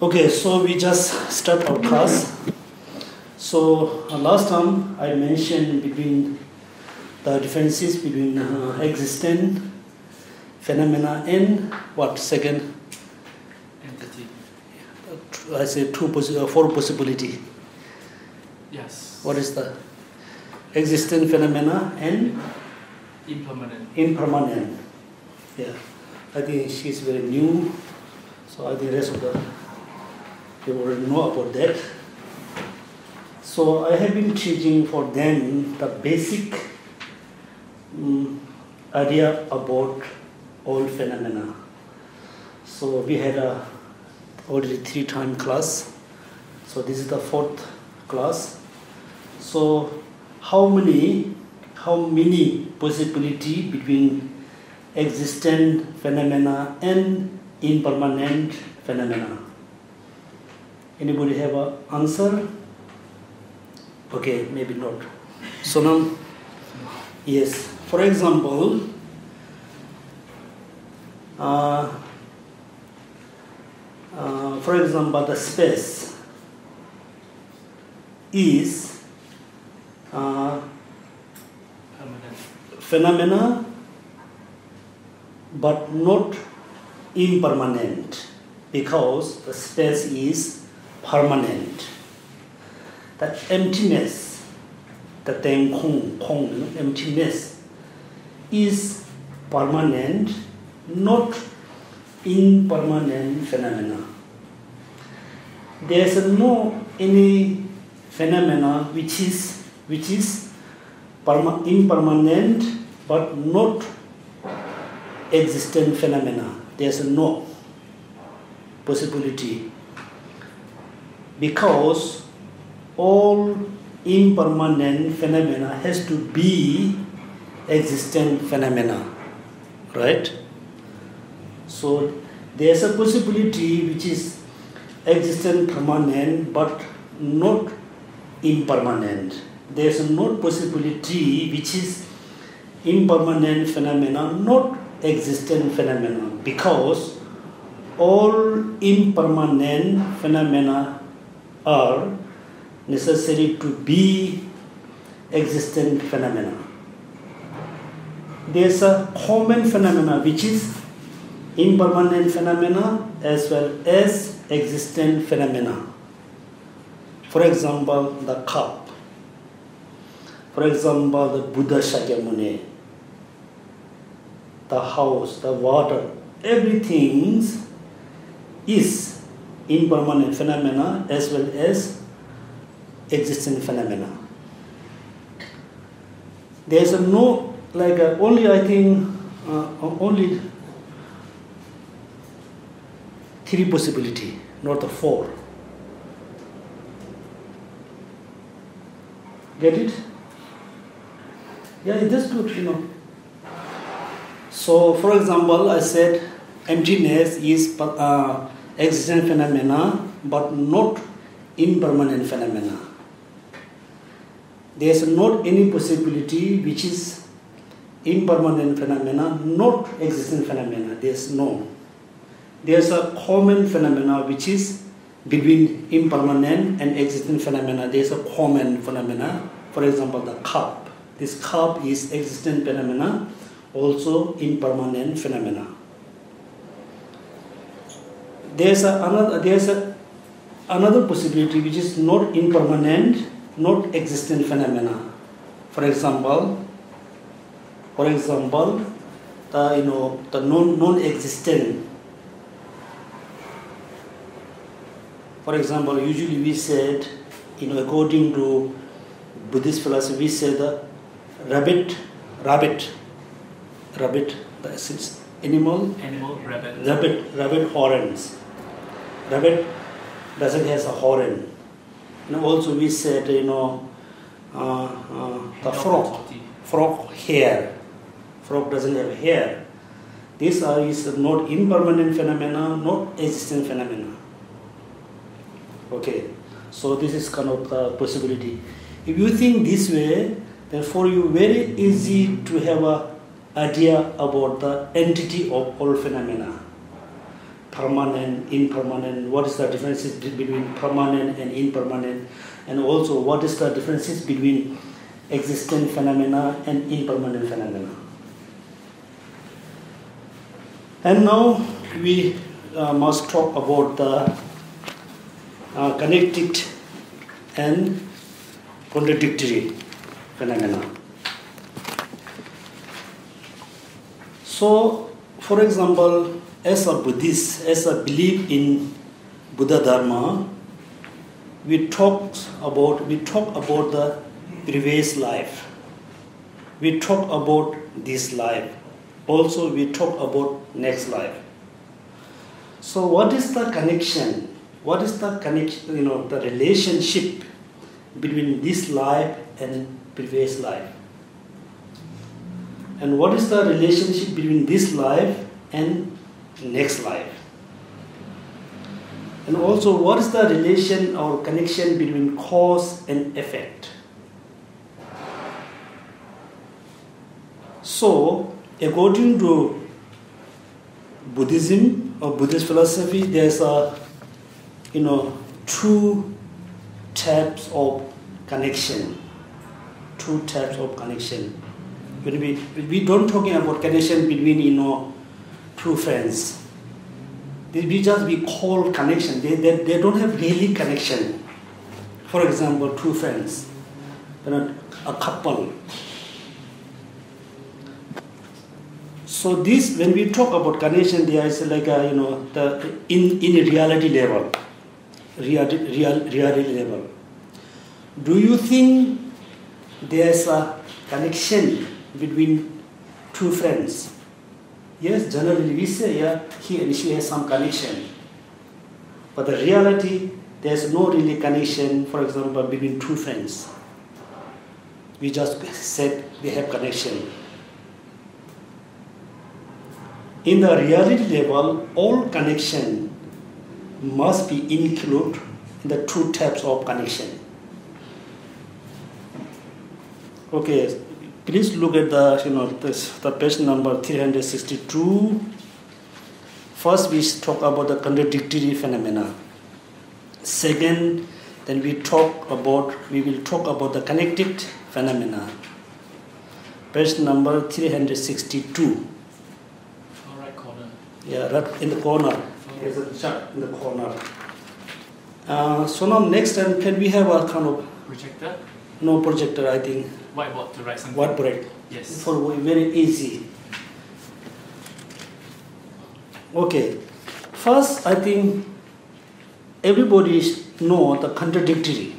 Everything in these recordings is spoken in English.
Okay, so we just start our class. So last time I mentioned between the differences between existent phenomena and what second? Entity. I say four possibility. Yes. What is the existent phenomena and impermanent? Impermanent. Yeah, I think she's very new, so I think the rest of the people already know about that. So I have been teaching for them the basic idea about all phenomena. So we had already 3-time class. So this is the 4th class. So how many possibility between existent phenomena and impermanent phenomena? Anybody have an answer? Okay, maybe not. So now, yes. For example, the space is phenomena, but not impermanent, because the space is permanent. The emptiness, the Kong, emptiness, is permanent, not impermanent phenomena. There is no any phenomena which is impermanent but not existent phenomena. There is no possibility, because all impermanent phenomena has to be existent phenomena, right? So there is a possibility which is existent permanent but not impermanent. There is no possibility which is impermanent phenomena not existent phenomena, because all impermanent phenomena are necessary to be existent phenomena. There is a common phenomena which is impermanent phenomena as well as existent phenomena. For example, the cup. For example, the Buddha Shakyamuni, the house, the water, everything is impermanent phenomena as well as existent phenomena. There is no only only 3 possibility, not the 4. Get it? Yeah, it is good, So, for example, I said emptiness is existent phenomena, but not impermanent phenomena. There is not any possibility which is impermanent phenomena, not existent phenomena. There is no. There is a common phenomena which is between impermanent and existent phenomena. There is a common phenomena. For example, the cup. This cup is existent phenomena, also impermanent phenomena. There is another possibility which is not impermanent, not existent phenomena. For example, the non-existent. For example, usually we said, according to Buddhist philosophy, we say the rabbit, the animal, rabbit horns. Rabbit doesn't have a horn. Also we said, the frog hair. Frog doesn't have hair. This is not impermanent phenomena, not existent phenomena. Okay, so this is kind of the possibility. If you think this way, then for you very easy to have an idea about the entity of all phenomena. permanent, impermanent, what is the differences between permanent and impermanent, and also what is the differences between existent phenomena and impermanent phenomena. And now we must talk about the connected and contradictory phenomena. So, for example, as a Buddhist, as a belief in Buddha Dharma, we talk about the previous life. We talk about this life. Also, we talk about next life. So, what is the connection? What is the connection? The relationship between this life and previous life? And what is the relationship between this life and next life? And also, what is the relation or connection between cause and effect? So, according to Buddhism or Buddhist philosophy, there's two types of connection. Two types of connection. When we don't talking about connection between two friends. We call connection. They don't have really connection. For example, two friends, a couple. So this, when we talk about connection, there is like in a reality level, reality level. Do you think there is a connection between two friends? Yes, generally we say, he and she has some connection. But the reality, there's no really connection, for example, between two friends. We just said they have connection. In the reality level, all connection must be included in the two types of connection. Okay, please look at the page number 362. First, we talk about the contradictory phenomena. Second, then we will talk about the connected phenomena. Page number 362. Right corner. Yeah, right in the corner. There's a chart in the corner. So now next time, can we have a kind of Projector? no projector? I think. Whiteboard to write something. Whiteboard. Yes. For very easy. Okay. First, I think everybody know the contradictory.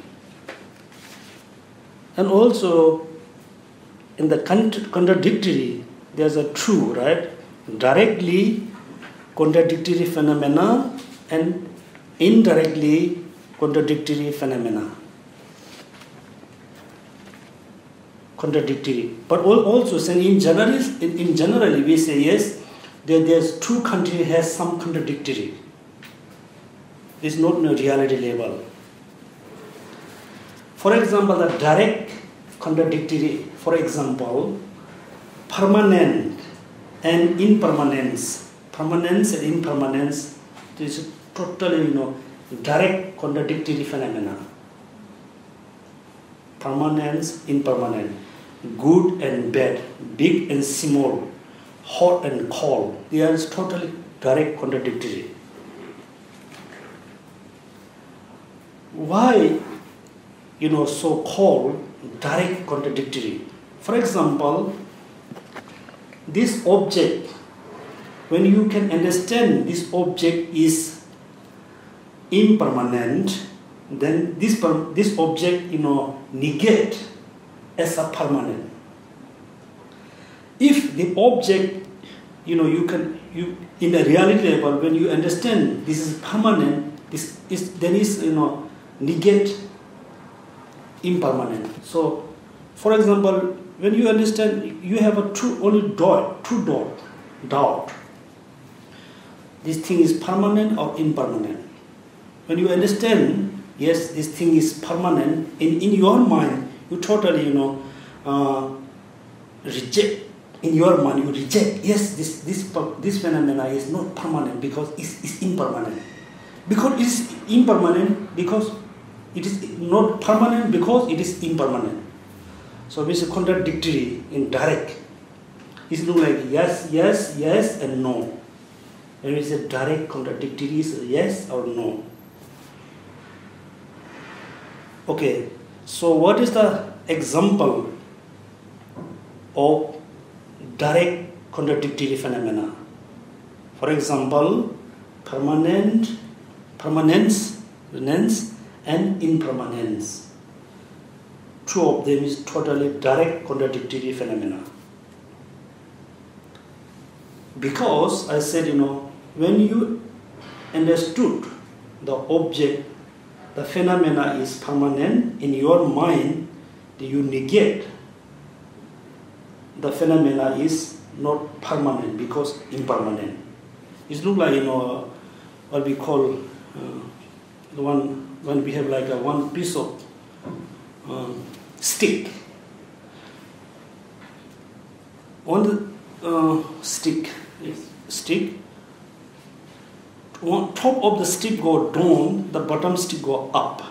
And also, in the contradictory, there's a true, right? Directly contradictory phenomena and indirectly contradictory phenomena. Contradictory. But also, in generally, we say yes, there's two countries has some contradictory. It's not in a reality level. For example, the direct contradictory, for example, permanent and impermanence. Permanence and impermanence, this is totally, direct contradictory phenomena. Permanence, impermanent, good and bad, big and small, hot and cold. They are totally direct contradictory. Why, so-called direct contradictory? For example, this object, when you can understand this object is impermanent, then this object, negate as a permanent. If the object, in the reality level, when you understand this is permanent, negate impermanent. So, for example, when you understand, you have a true doubt. This thing is permanent or impermanent. When you understand, yes, this thing is permanent, in your mind, you totally, reject in your mind you reject, yes, this phenomena is not permanent because it's impermanent. Because it is impermanent, because it is not permanent because it is impermanent. So it's contradictory in direct. It looks like yes, yes, yes, and no. When we say direct contradictory is yes or no. Okay, so what is the example of direct contradictory phenomena? For example, permanence, renance, and impermanence. Two of them is totally direct contradictory phenomena. Because I said, when you understood the object, the phenomena is permanent, in your mind, you negate the phenomena is not permanent because impermanent. It looks like, what we call the one when we have like one piece of stick. On the stick, on top of the stick go down, the bottom stick go up.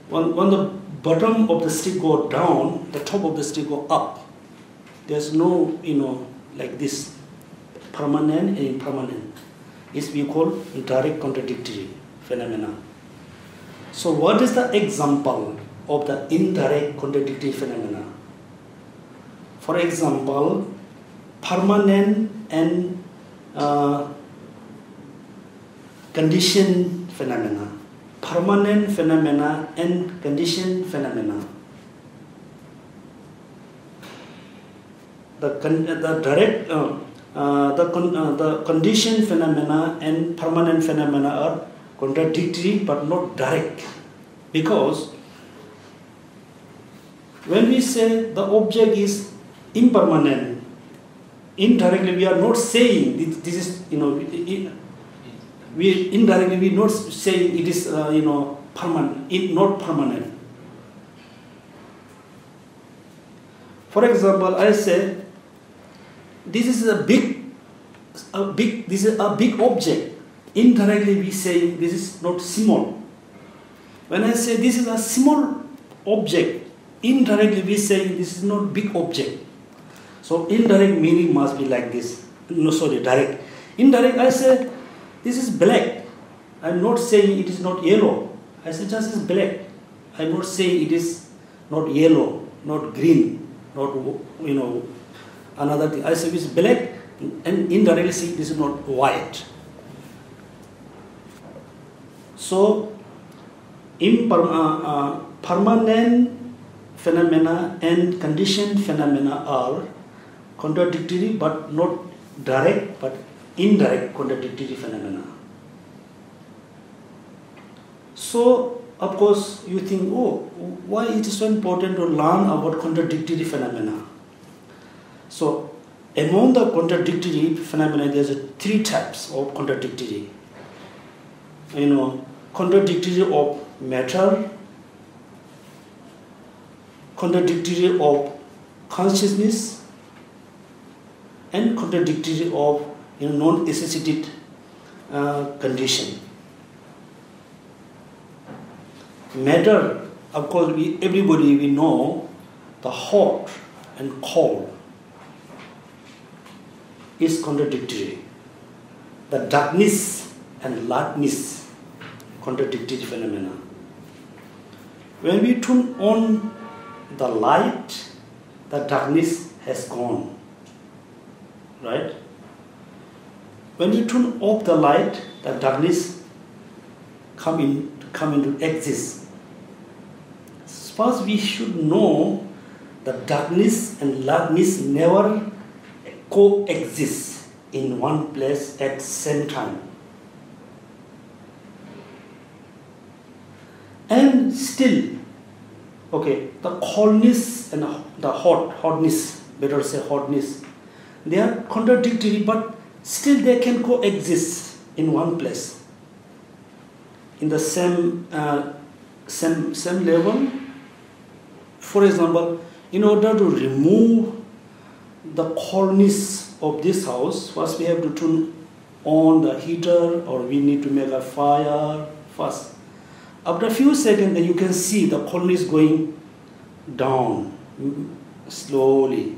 When the bottom of the stick go down, the top of the stick go up. There's no, like this, permanent and impermanent. It's we call direct contradictory phenomena. So what is the example of the indirect contradictory phenomena? For example, permanent and conditioned phenomena. Permanent phenomena and conditioned phenomena. The conditioned phenomena and permanent phenomena are contradictory but not direct, because when we say the object is impermanent, indirectly we are not saying this is we indirectly we not saying it is permanent, not permanent. For example, I say this is a big object. Indirectly we say this is not small. When I say this is a small object, indirectly we say this is not big object. So indirect meaning must be like this. Direct. Indirect, I say this is black. I'm not saying it is not yellow. I say just is black. I'm not saying it is not yellow, not green, not another thing. I say it's black, and indirectly say this is not white. So permanent phenomena and conditioned phenomena are contradictory but not direct, but indirect contradictory phenomena. So of course you think, why it is so important to learn about contradictory phenomena? So among the contradictory phenomena, there's three types of contradictory. Contradictory of matter, contradictory of consciousness, and contradictory of non-associated condition. Matter, of course, everybody we know the hot and cold is contradictory. The darkness and lightness, contradictory phenomena. When we turn on the light, the darkness has gone. Right? When we turn off the light, the darkness come into exist. First, we should know that darkness and lightness never coexist in one place at the same time. And still, the coldness and the hotness, better say hotness, they are contradictory, but still they can coexist in one place. In the same level. For example, in order to remove the coldness of this house, first we have to turn on the heater, or we need to make a fire first. After a few seconds, then you can see the coldness going down slowly.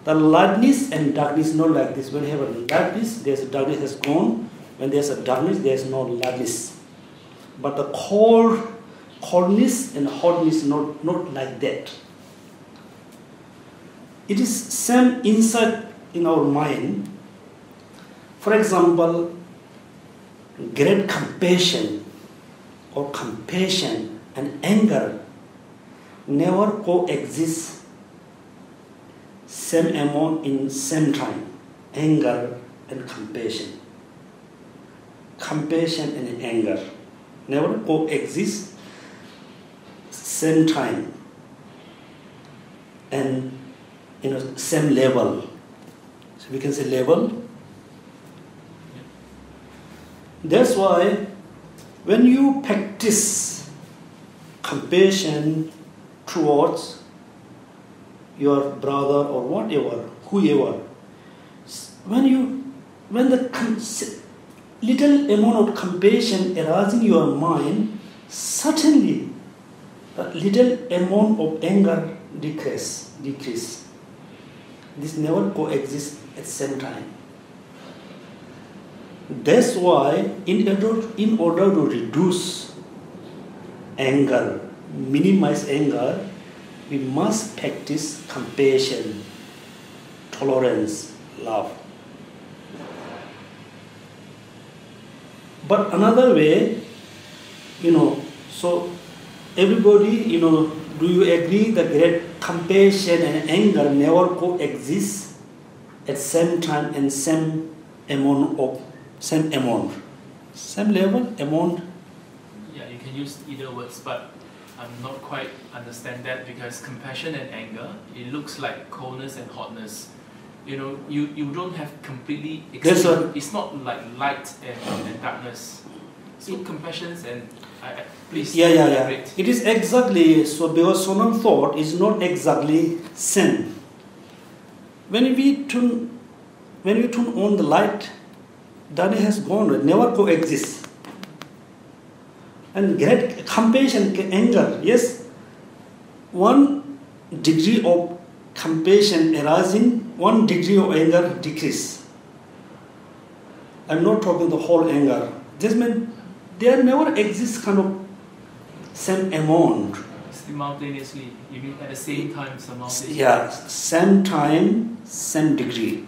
The lightness and darkness not like this. When you have a lightness, there's a darkness has gone. When there's a darkness, there's no lightness. But the coldness and hotness not like that. It is same inside in our mind. For example, great compassion and anger never coexist same amount in same time. Anger and compassion. Compassion and anger never coexist same time and same level. So we can say level. That's why when you practice compassion towards your brother or whatever, whoever, when the little amount of compassion arises in your mind, certainly the little amount of anger decrease. This never coexist at the same time. That's why in order to reduce anger, minimize anger, we must practice compassion, tolerance, love. But another way, so everybody, do you agree that great compassion and anger never coexist at same time and same level, amount? Yeah, you can use either words, but I'm not quite understand that, because compassion and anger, it looks like coldness and hotness. You don't have completely extreme. It's not like light and darkness. So compassions and please elaborate. It is exactly so, because Sonam thought is not exactly same. When we turn on the light, darkness has gone, never coexist. And great compassion, anger, yes, 1 degree of compassion arising, 1 degree of anger decrease. I'm not talking the whole anger. Just mean there never exists kind of same amount. Simultaneously, you mean at the same time simultaneously? Yeah, same time, same degree.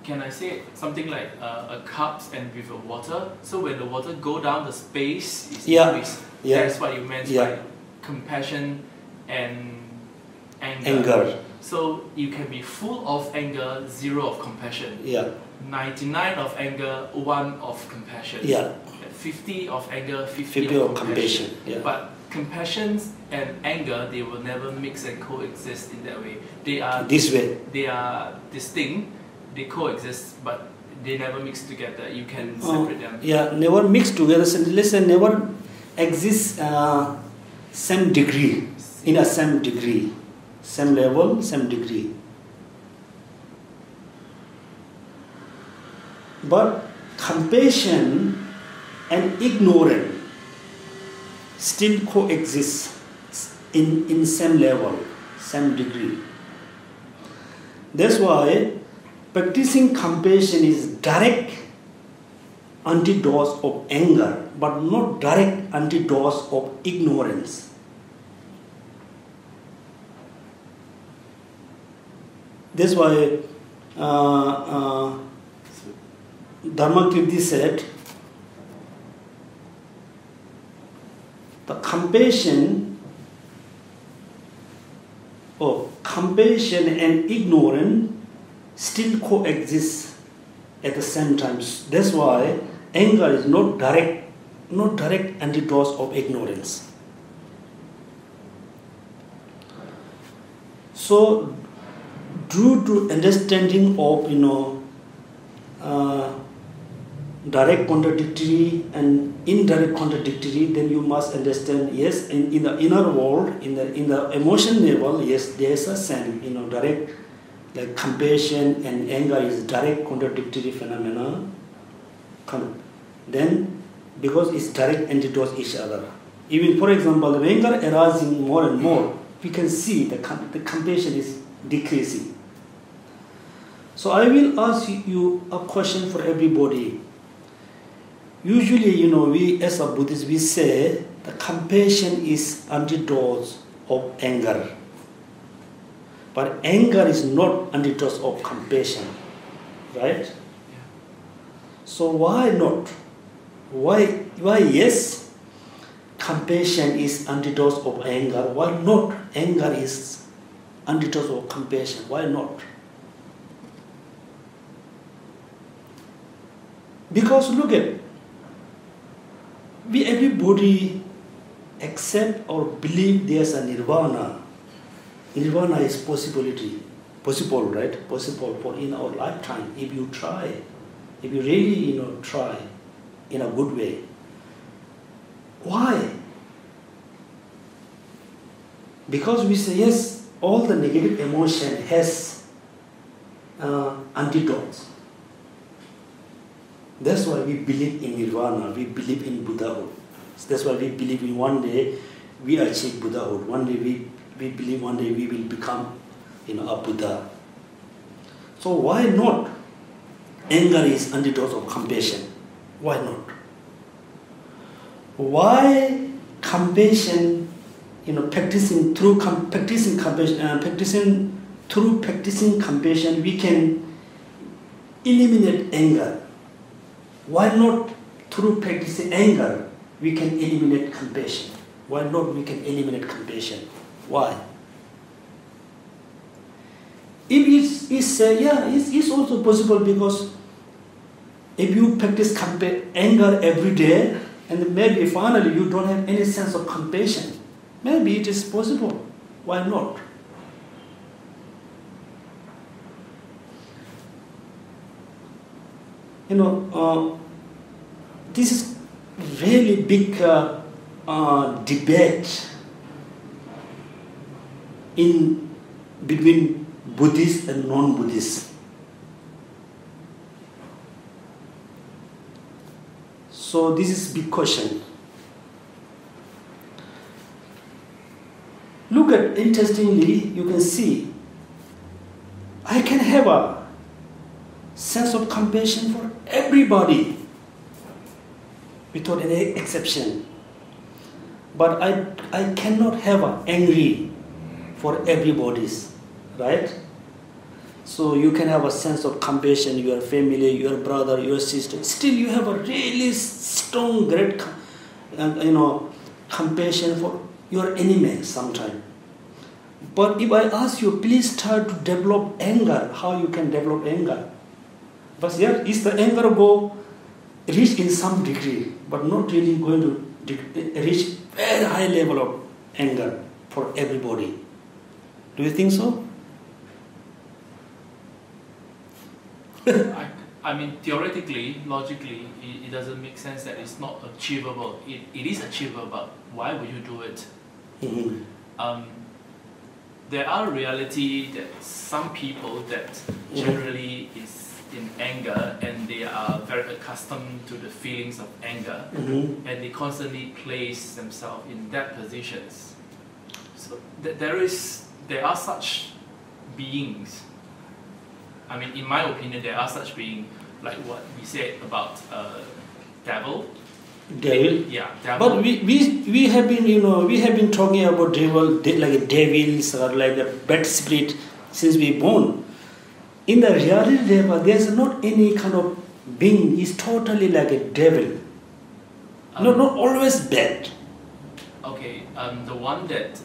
Can I say something like a cup and with a water? So when the water go down, the space is increased. Yeah. That's what you meant by compassion and anger. So you can be full of anger, 0 of compassion. Yeah. 99 of anger, 1 of compassion. Yeah. 50 of anger, 50 of compassion. Yeah. But compassion and anger, they will never mix and coexist in that way. They are this way. They are distinct. They coexist, but they never mix together. You can separate them. Yeah, never mix together. So let's say never exist same degree, in a same degree, same level, same degree. But compassion and ignorance still coexist in same level, same degree. That's why practicing compassion is direct antidote of anger, but not direct antidote of ignorance. That's why Dharmakirti said, the compassion and ignorance still coexist at the same time. That's why anger is not direct antidote of ignorance. So, due to understanding of direct contradictory and indirect contradictory, then you must understand, yes, in the inner world, in the emotion level, yes, there is a same, direct like compassion and anger is direct contradictory phenomena, then because it's direct antidotes each other. Even for example, when anger arising more and more, we can see the compassion is decreasing. So I will ask you a question for everybody. Usually, we as a Buddhist, we say the compassion is antidote of anger. But anger is not antidote of compassion, right? Yeah. So why not? Why yes, compassion is antidote of anger. Why not anger is antidote of compassion? Why not? Because look at, everybody accept or believe there's a nirvana. Nirvana is possible, right? Possible for in our lifetime if you try, if you really try in a good way. Why? Because we say yes, all the negative emotion has antidotes. That's why we believe in nirvana, we believe in Buddhahood. That's why we believe in one day we achieve Buddhahood. One day we believe one day we will become a Buddha. So why not? Anger is antidote of compassion. Why not? Why compassion? Practicing compassion, we can eliminate anger. Why not through practicing anger we can eliminate compassion? Why not we can eliminate compassion? Why? If it's also possible because if you practice anger every day and maybe finally you don't have any sense of compassion, maybe it is possible. Why not? This is really big debate between Buddhists and non-Buddhists. So this is big question. Look at, interestingly, you can see, I can have a sense of compassion for everybody without any exception. But I cannot have an angry for everybody's, right? So you can have a sense of compassion, your family, your brother, your sister. Still you have a really strong, great, compassion for your enemy sometimes. But if I ask you, please try to develop anger, how you can develop anger? But yeah, is the anger go reach in some degree, but not really going to reach very high level of anger for everybody. Do you think so? I mean, theoretically, logically, it doesn't make sense that it's not achievable. It is achievable, but why would you do it? Mm-hmm. There are reality that some people that generally is in anger and they are very accustomed to the feelings of anger, mm-hmm. and they constantly place themselves in that positions. So there are such beings. I mean, in my opinion, there are such beings like what we said about devil. Devil. Yeah, devil. But we have been talking about devil like devils or like a bad spirit since we born. In the reality, there's not any kind of being is totally like a devil. Not always bad. Okay, the one that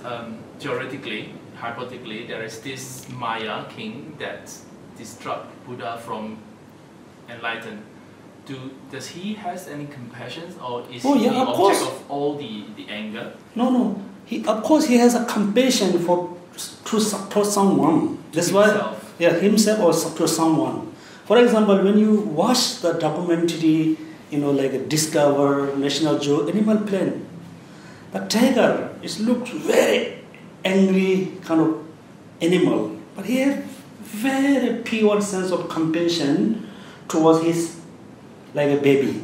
theoretically, hypothetically, there is this Maya king that distract Buddha from enlighten. Does he has any compassion, or is he the object of all the anger? No. Of course he has a compassion to support someone. That's why himself or to someone. For example, when you watch the documentary, like Discover, National Zoo, Animal Planet, the tiger looks very angry kind of animal, but he has very pure sense of compassion towards his, like a baby.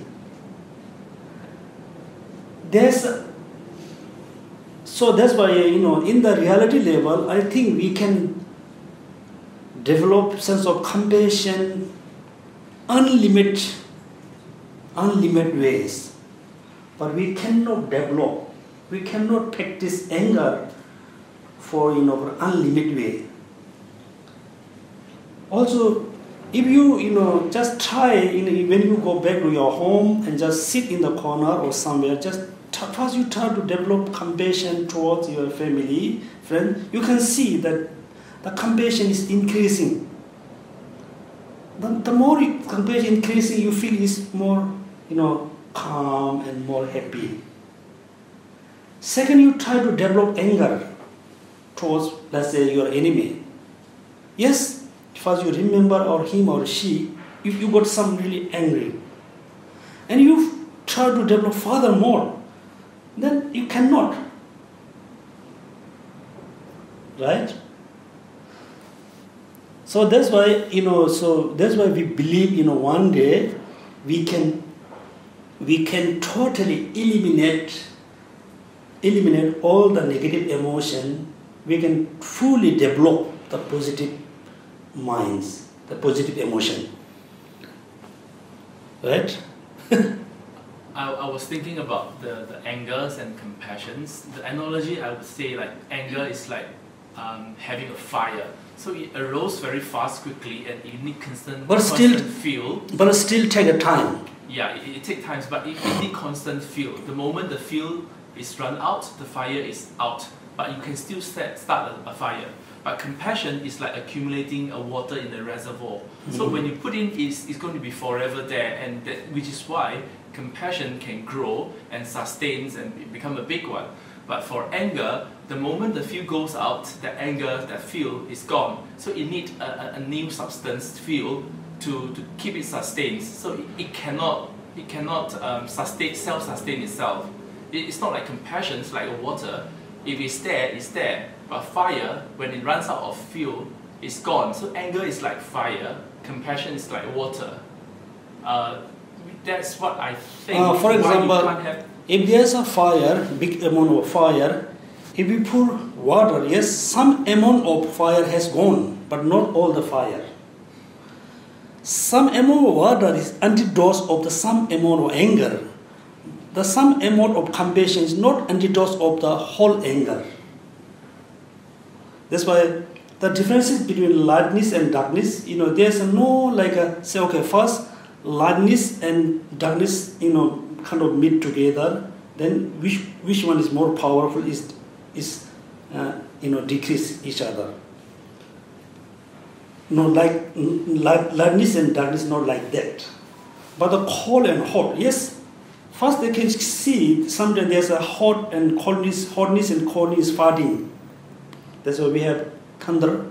So that's why, in the reality level, I think we can develop sense of compassion unlimited ways. But we cannot practice anger for unlimited way. Also, if you just try, when you go back to your home and just sit in the corner or somewhere, first you try to develop compassion towards your family, friend, you can see that the compassion is increasing. The more compassion increasing, you feel is more, calm and more happy. Second, you try to develop anger towards, let's say, your enemy. Yes, first you remember or him or she, if you got some really angry, and you try to develop furthermore, then you cannot. Right? So that's why, we believe, one day we can totally eliminate all the negative emotion. We can fully develop the positive minds, the positive emotion. Right? I was thinking about the angers and compassions. The analogy, I would say, like anger is like having a fire. So it arose very fast, quickly, and you need constant fuel. But still take a time. Yeah, it takes time, but it need constant fuel. The moment the fuel is run out, the fire is out. But you can still start a fire. But compassion is like accumulating a water in a reservoir. Mm-hmm. So when you put in, it's going to be forever there, and which is why compassion can grow and sustains and become a big one. But for anger, the moment the fuel goes out, the anger, that fuel is gone. So it needs a new substance, fuel, to keep it sustained. So it cannot self-sustain itself. It's not like compassion, it's like a water. If it's there, it's there. But fire, when it runs out of fuel, it's gone. So anger is like fire, compassion is like water. That's what I think. For example, if there's a fire, big amount of fire, if we pour water, yes, some amount of fire has gone, but not all the fire. Some amount of water is antidote of the some amount of anger. The some amount of compassion is not antidote of the whole anger. That's why the differences between lightness and darkness, there's no first lightness and darkness, kind of meet together. Then which one is more powerful is decrease each other. Not like lightness and darkness, not like that. But the cold and hot, yes. First they can see sometimes there's a hot and coldness, hotness and coldness fighting. That's why we have thunder.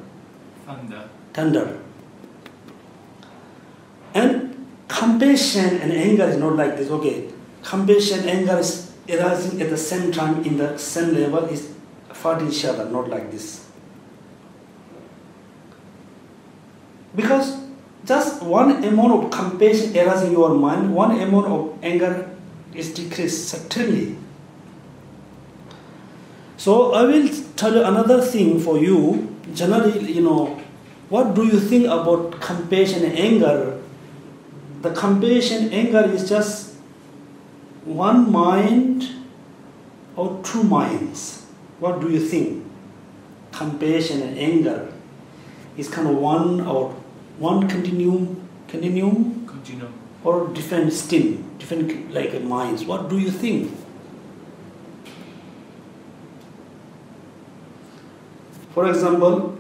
And compassion and anger is not like this. Okay, compassion, anger is arising at the same time in the same level, is fighting each other, not like this. Because just one amount of compassion arises in your mind, one amount of anger is decreased certainly. So I will tell you another thing for you. Generally, what do you think about compassion and anger? The compassion, anger is just one mind or two minds. What do you think? Compassion and anger is kind of one continuum or different stream, different like minds. What do you think? For example,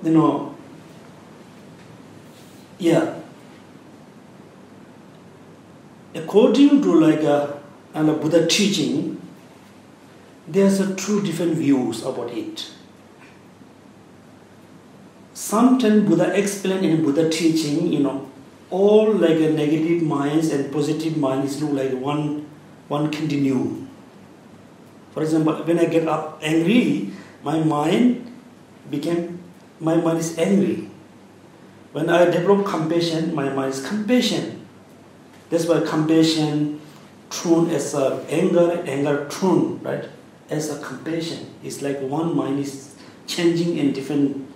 according to a Buddha teaching, there's two different views about it. Sometimes Buddha explained in Buddha teaching, all negative minds and positive minds look like one continuum. For example, when I get up angry, my mind is angry. When I develop compassion, my mind is compassion. That's why compassion thrown as a anger thrown, right? As a compassion. It's like one mind is changing in different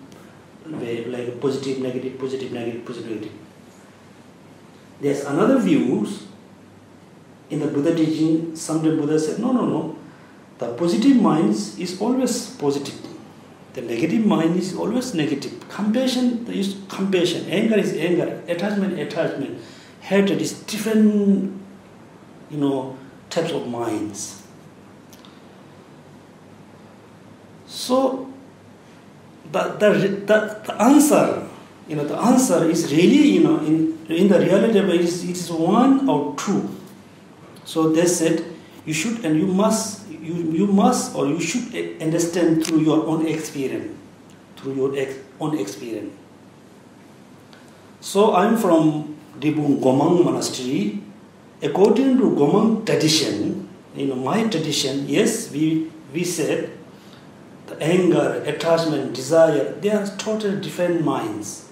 way, like positive, negative, positive, negative, positive, negative. There's another views in the Buddha teaching. Sometimes Buddha said, no. The positive mind is always positive. The negative mind is always negative. Compassion is compassion. Anger is anger. Attachment. Hatred is different, types of minds. So the answer, the answer is really, in the reality, it is one or two. So they said, you should and you must or you should understand through your own experience. So I'm from Dibung Gomang monastery. According to Gomang tradition, my tradition, yes, we said the anger, attachment, desire, they are totally different minds.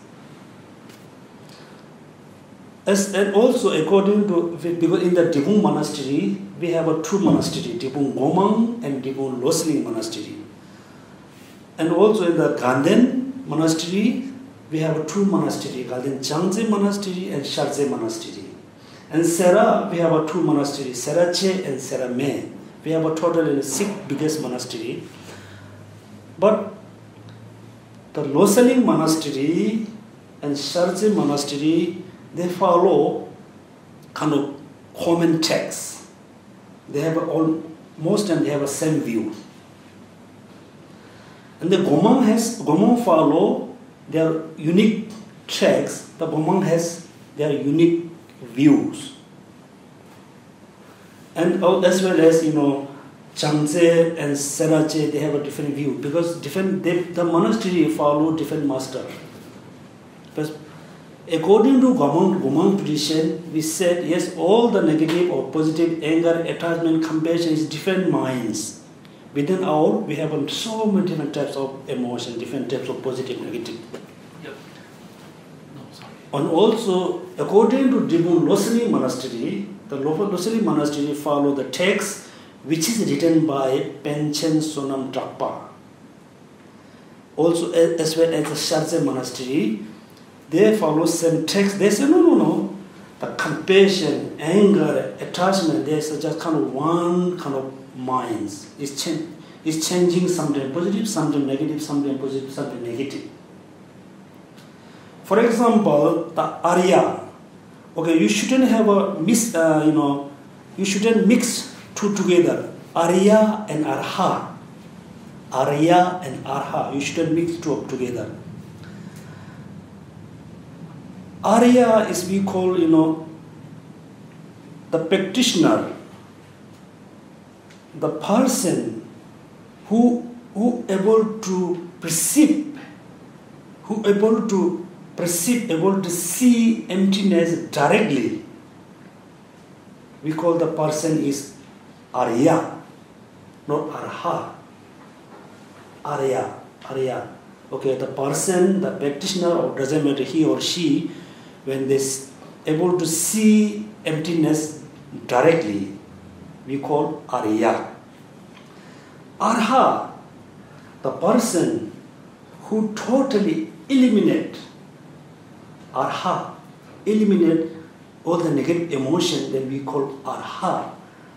And also according to, because in the Dibung monastery, we have a two monastery, Dibung Gomang and Dibung Losling monastery. And also in the Ganden monastery, we have a two monastery, Ganden Changze monastery and Sharze monastery. And Sera, we have a two monastery, Serache and Serame. We have a total in the 6th biggest monastery. But the Losling monastery and Sharze monastery, they follow kind of common texts. They have most and they have a same view. And the Gomang follow their unique texts. The Gomang has their unique views. And as well as, Changze and Serache, they have a different view because the monastery follow different master. Because according to Gomang tradition, we said, yes, all the negative or positive anger, attachment, compassion is different minds. Within our, we have so many different types of emotion, different types of positive, negative. Yep. No, sorry. And also, according to Dibung Losling monastery, the Losling monastery follow the text which is written by Panchen Sonam Drakpa. Also, as well as the Sharze monastery, they follow same text. They say, no. The compassion, anger, attachment, there's just kind of one kind of minds. It's changing, sometimes positive, sometimes negative, sometimes positive, sometimes negative. For example, the Arya. Okay, you shouldn't have you shouldn't mix two together. Arya and Arha. Arya and Arha. You shouldn't mix two together. Arya is we call, the practitioner, the person who able to perceive, able to see emptiness directly. We call the person is Arya, not Arha. Arya. Okay, the person, the practitioner, or doesn't matter he or she, when they able to see emptiness directly, we call Arya. Arha, the person who totally eliminate all the negative emotion, then we call Arha.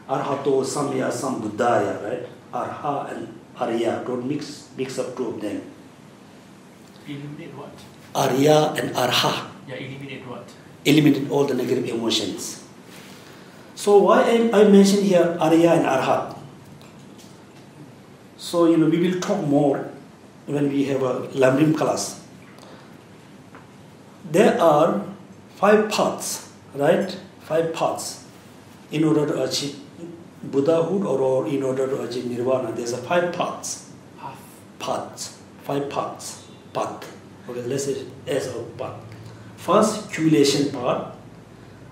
Arhato Samya Sambuddhaya, right? Arha and Arya, don't mix up two of them. Eliminate what? Arya and Arha. Yeah, eliminate what? Eliminate all the negative emotions. So why I mention here Arya and Arhat? So, we will talk more when we have a Lamrim class. There are 5 paths, right? 5 paths in order to achieve Buddhahood or in order to achieve Nirvana. There's a 5 paths. Paths. 5 paths. Path. Okay, let's say as a path. First, accumulation path.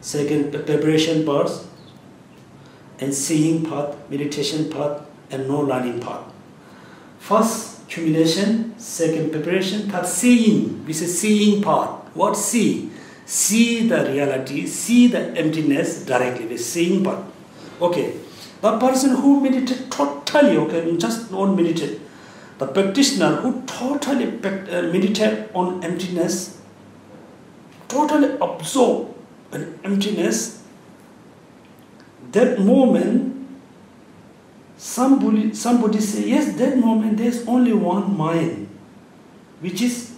Second, preparation path. And seeing path, meditation path, and no learning path. First, accumulation. Second, preparation. Third, seeing. We say seeing path. What see? See the reality, see the emptiness directly, the seeing part. Okay, the person who meditate totally, okay, just not meditate. The practitioner who totally meditate on emptiness, totally absorb an emptiness, that moment, somebody say, yes, that moment there's only one mind, which is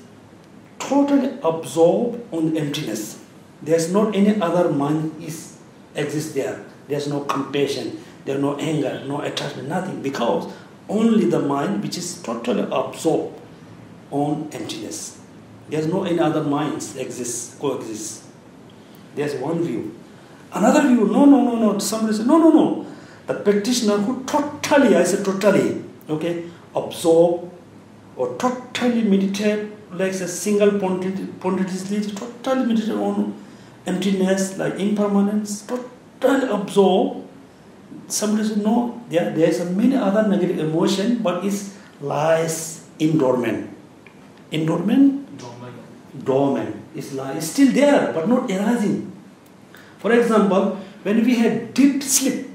totally absorbed on emptiness. There's not any other mind exists there. There's no compassion, there's no anger, no attachment, nothing, because only the mind which is totally absorbed on emptiness. There's no any other minds coexist. There's one view. Another view, no. Somebody said, no. The practitioner who totally, I said totally, okay, absorb or totally meditate, like a single pontifically, totally meditate on emptiness, like impermanence, totally absorb. Somebody said, no, there's a many other negative emotion, but it lies in dormant. In dormant? Dormant. It's still there, but not arising. For example, when we had deep sleep,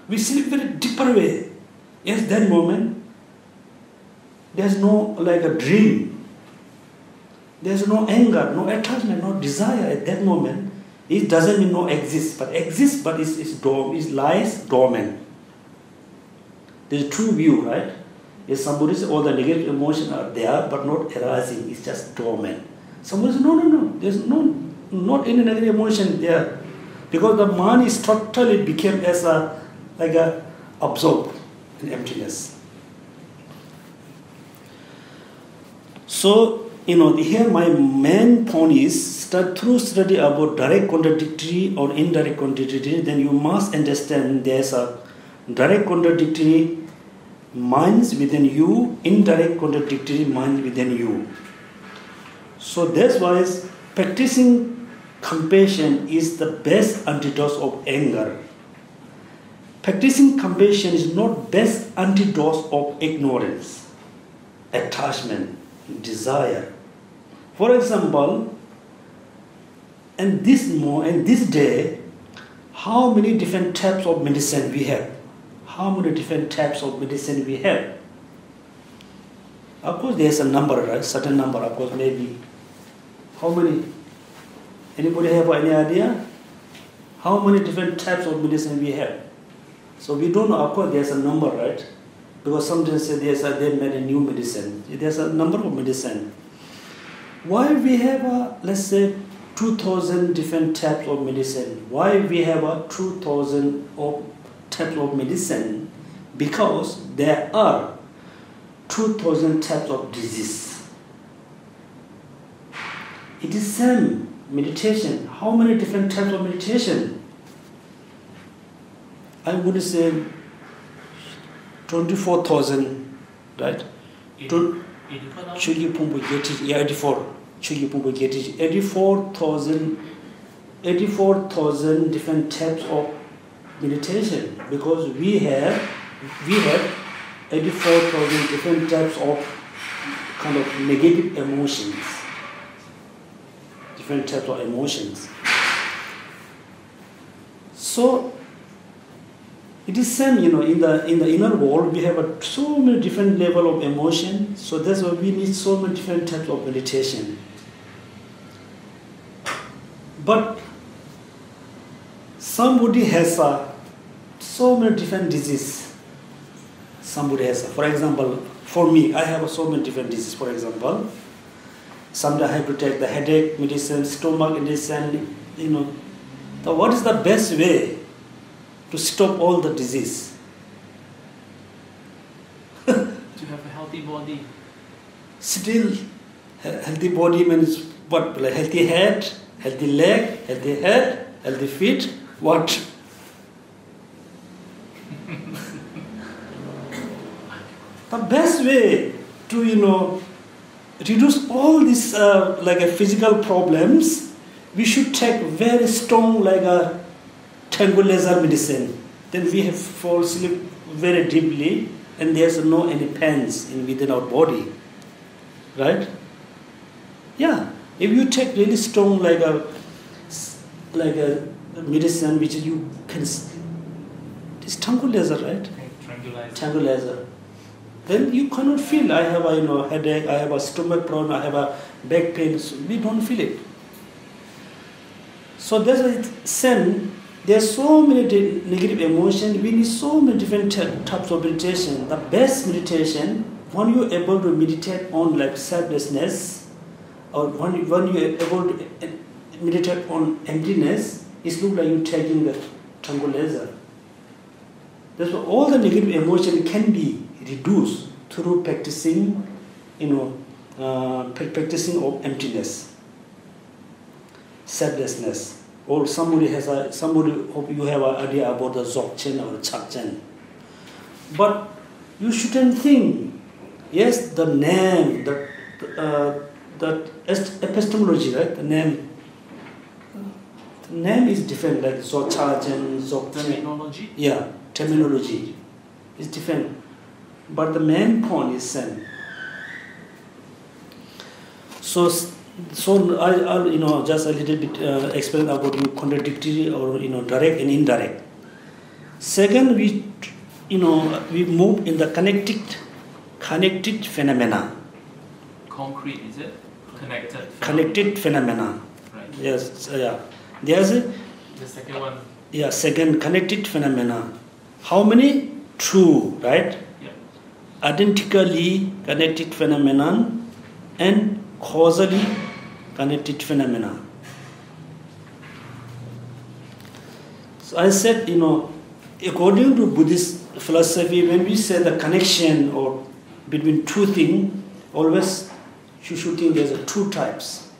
we sleep very deeper way. Yes, that moment, there's no like a dream. There's no anger, no attachment, no desire at that moment. It doesn't mean no exists, but it lies dormant. There's a true view, right? Yes, somebody says all the negative emotions are there, but not arising. It's just dormant. Somebody says no. There's not any negative emotion there, because the mind is totally became as like a absorbed in emptiness. So, here my main point is through study about direct contradictory or indirect contradictory, then you must understand there's a direct contradictory minds within you, indirect contradictory minds within you. So that's why practicing compassion is the best antidote of anger. Practicing compassion is not best antidote of ignorance, attachment, desire. For example, in this day, how many different types of medicine we have? How many different types of medicine we have? Of course, there's a number, right? Certain number, of course, maybe. How many? Anybody have any idea? How many different types of medicine we have? So we don't know, of course, there's a number, right? Because sometimes they made a new medicine. There's a number of medicine. Why we have let's say 2,000 different types of medicine? Why we have 2,000 types of medicine? Because there are 2,000 types of disease. It is same meditation. How many different types of meditation? I would say 24,000, right? 84,000 different types of meditation, because we have 84,000 different types of kind of negative emotions, different types of emotions. So it is same, in the inner world we have so many different level of emotion. So that's why we need so many different types of meditation. But somebody has so many different diseases. Somebody has, for example, for me, I have so many different diseases. For example, sometimes I have to take the headache medicine, stomach medicine. So what is the best way to stop all the disease? To have a healthy body. Still, healthy body means what? Like healthy head, healthy leg, healthy head, healthy feet. What? The best way to reduce all these physical problems, we should take very strong tranquilizer medicine. Then we have fall asleep very deeply, and there's no any pains within our body, right? Yeah, If you take really strong like a medicine which you can, it's tranquilizer, right? Tranquilizer. Then you cannot feel. I have a headache. I have a stomach problem. I have a back pain. So we don't feel it. So that's why Zen. There's so many negative emotions. We need so many different types of meditation. The best meditation, when you're able to meditate on like selflessness, or when you're able to meditate on emptiness, it looks like you're taking the tranquilizer. That's why all the negative emotion can be reduced through practicing, practicing of emptiness, selflessness. Or somebody hope you have an idea about the Dzogchen or Chakchen. But you shouldn't think, yes, the name, the epistemology, right? The name is different, like Dzogchen, Dzogchen. Terminology? Yeah, terminology is different. But the main point is same. So I'll just a little bit explain about you contradictory or direct and indirect. Second, we move in the connected phenomena. Concrete, is it? Connected phenomena. Right. Yes. Yeah. There's the second one. Yeah. Second, connected phenomena. How many? Two, right? Yeah. Identically connected phenomenon and causally connected phenomena. So I said, according to Buddhist philosophy, when we say the connection or between two things, always you should think there's two types: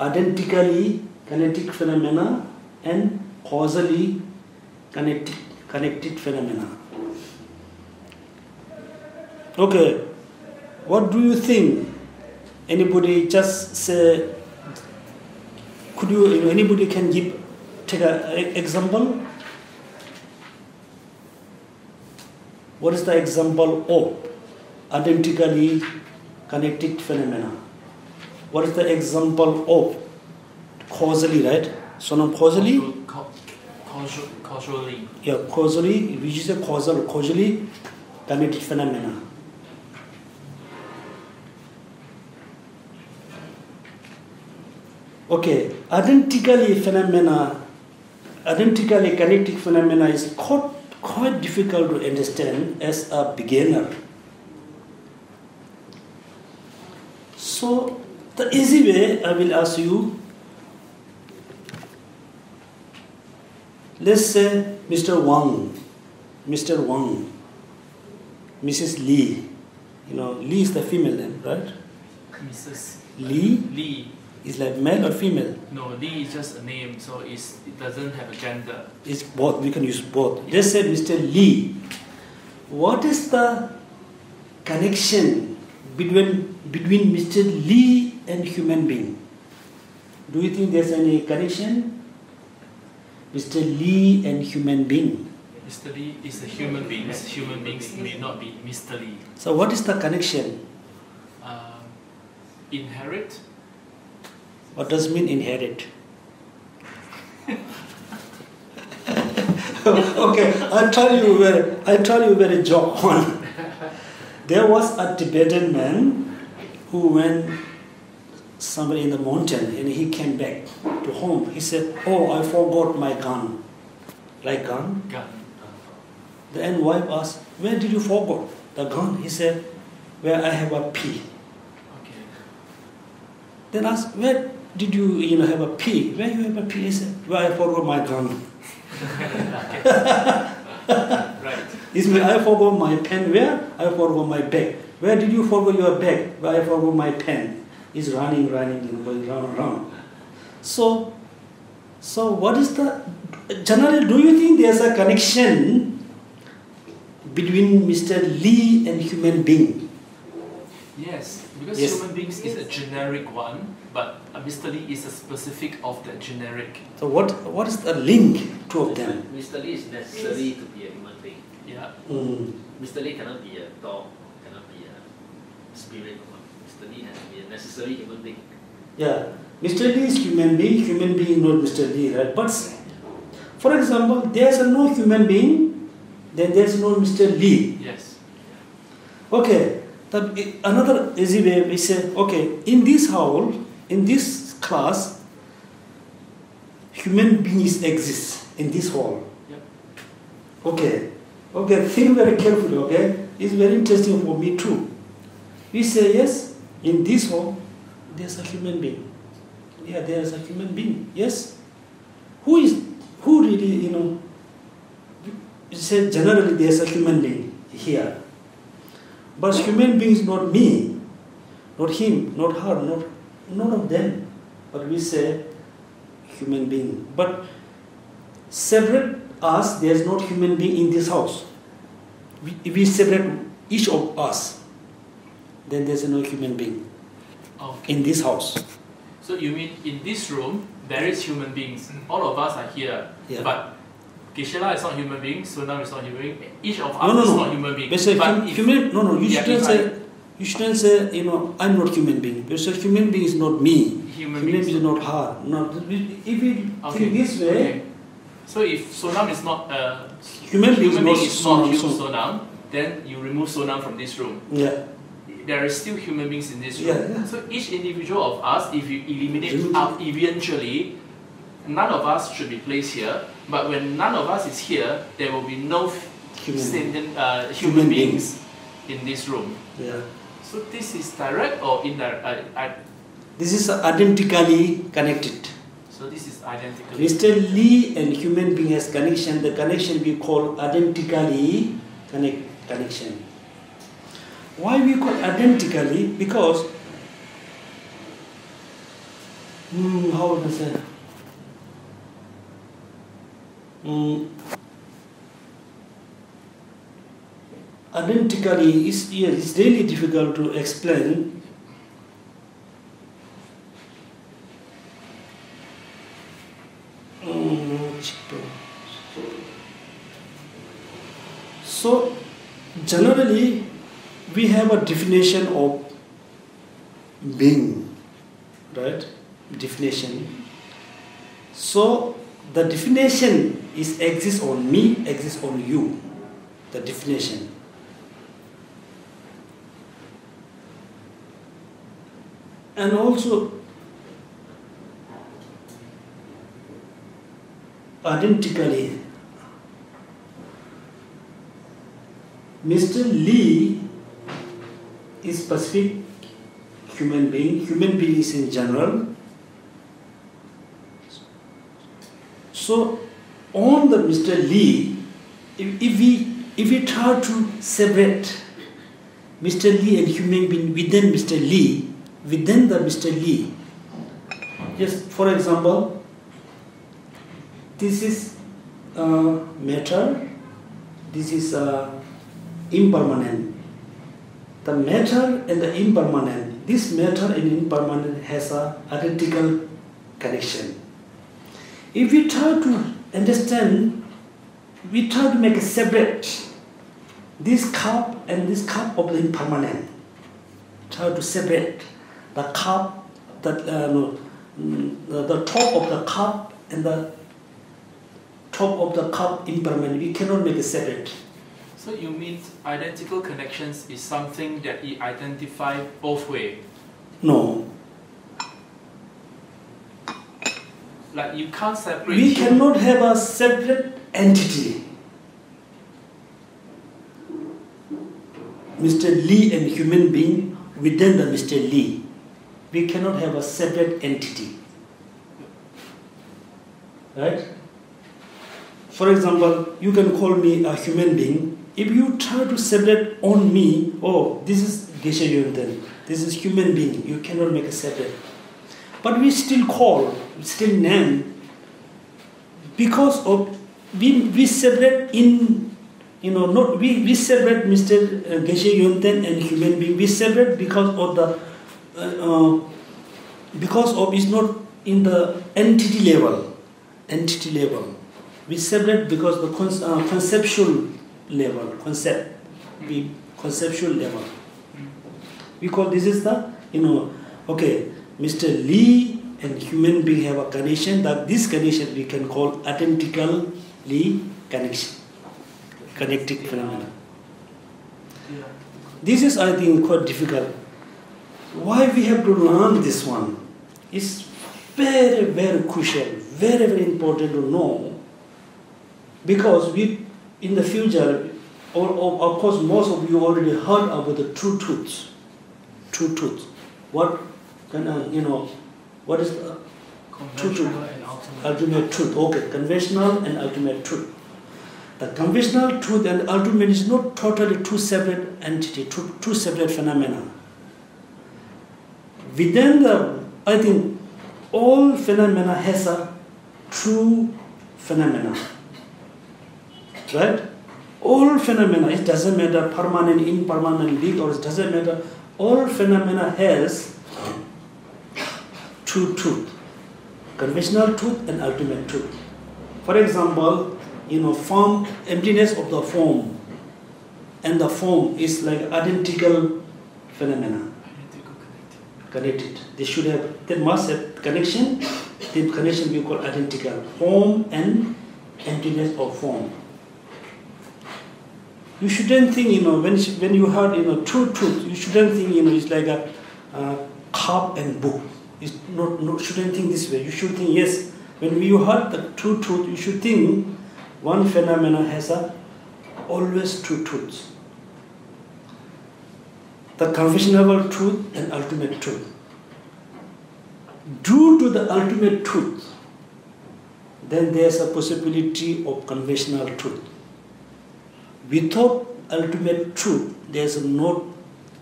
identically connected phenomena and causally connected phenomena. Okay, what do you think? Anybody just say, could you, anybody can take an example? What is the example of identically connected phenomena? What is the example of causally, right? So now causally? Causally. Yeah, causally, which is a causally connected phenomena. Okay, identically connected phenomena is quite difficult to understand as a beginner. So the easy way I will ask you, let's say Mr. Wang, Mrs. Lee. Lee is the female name, right? Mrs. Lee is like male or female? No, Lee is just a name, so it doesn't have a gender. It's both, we can use both. Let's say Mr. Lee. What is the connection between Mr. Lee and human being? Do you think there's any connection? Mr. Lee and human being. Mr. Lee is a human being. Human beings may not be Mr. Lee. So what is the connection? Inherit. What does mean inherit? Okay, I'll tell you very joke one. There was a Tibetan man who went somewhere in the mountain and he came back to home. He said, "Oh, I forgot my gun." Like gun? Gun. Then wife asked, "Where did you forget the gun?" He said, "Where I have a pea." Okay. Then asked, "Where did you have a pea?" "Where you have a pea?" He said, "Where I forgot my gun." Right. It means I forgot my pen. Where? I forgot my bag. Where did you forget your bag? Where I forgot my pen. It's running, going round. So what is the generally? Do you think there's a connection between Mr. Lee and human being? Yes, because Yes. human beings is a generic one, but Mr. Lee is a specific of that generic. So what is the link, two of them? Mr. Lee is necessary to be a human being. Yeah. Mr. Lee cannot be a dog, cannot be a spirit. Mr. Lee has to be a necessary human being. Yeah, Mr. Lee is human being is not Mr. Lee, right? But for example, there's no human being, then there's no Mr. Lee. Yes. Okay, another easy way we say, okay, in this hall, in this class, human beings exist in this hall. Yep. Okay, think very carefully, okay? It's very interesting for me too. We say, yes, in this hall, there's a human being. Yeah, there's a human being, yes. Who really, you say generally there's a human being here. But human being is not me, not him, not her, none of them. But we say human being. But separate us, there's not human being in this house. We separate each of us, then there's no human being in this house. So you mean in this room, there is human beings. All of us are here. Yeah. But Geshe is not human being, Sonam is not human being. Each of us is not human being. You shouldn't say, I'm not human being. Because human being is not me. Human being is not her. If we think this way. So if Sonam is not human being is not Sonam, then you remove Sonam from this room. Yeah. There are still human beings in this room. Yeah. So each individual of us, if you eliminate out eventually, none of us should be placed here. But when none of us is here, there will be no human beings in this room. Yeah. So this is direct or indirect? This is identically connected. So this is identical. Mr. Lee and human being has connection. The connection we call identically connection. Why we call identically? Because how would I say? Identically is really difficult to explain. So generally we have a definition of being, right? Definition. So the definition is exists on me, exists on you. The definition. And also identically, Mr. Lee is specific human being is in general. So on the Mr. Lee, if we try to separate Mr. Lee and human being within Mr. Lee, within the Mr. Lee, just for example, this is matter, this is impermanent. The matter and the impermanent, this matter and impermanent has a analytical connection. If we try to understand, we try to make a separate this cup and this cup of the impermanent. Try to separate the cup, the top of the cup and the top of the cup impermanent. We cannot make it separate. So you mean identical connections is something that you identify both ways? No. Like you can't separate. We cannot have a separate entity. Mr. Lee and human being within the Mr. Lee. We cannot have a separate entity. Right? For example, you can call me a human being. If you try to separate on me, oh, this is Geshe Yonten, this is human being, you cannot make a separate. But we still call, still name, because of, we separate in, not we separate Mr. Geshe Yonten and human being, we separate because of the, because of it's not in the entity level. We separate because the conceptual level, conceptual level. We call this is the, okay, Mr. Lee and human being have a connection, that this connection we can call identically connection, connected phenomena. This is, I think, quite difficult. Why we have to learn this one? It's very, very crucial, very, very important to know, because we, in the future, or of course, most of you already heard about the true truth. True truth. What can what is the true truth? And Ultimate truth. Okay, conventional and ultimate truth. The conventional truth and ultimate is not totally two separate entities, two separate phenomena. Within the, I think, all phenomena has a true phenomena. Right? All phenomena, it doesn't matter permanent, impermanent, big, or it doesn't matter. All phenomena has true truth, conventional truth and ultimate truth. For example, form, emptiness of the form, and the form is like identical phenomena. Identical Connected. They must have connection. The connection we call identical. Form and emptiness of form. You shouldn't think, when you heard, true truth, you shouldn't think, it's like a cup and book. It's not, shouldn't think this way. You should think, yes, when you heard the true truth, you should think one phenomena has always true truths. The conventional truth and ultimate truth. Due to the ultimate truth, then there's a possibility of conventional truth. Without ultimate truth, there's a no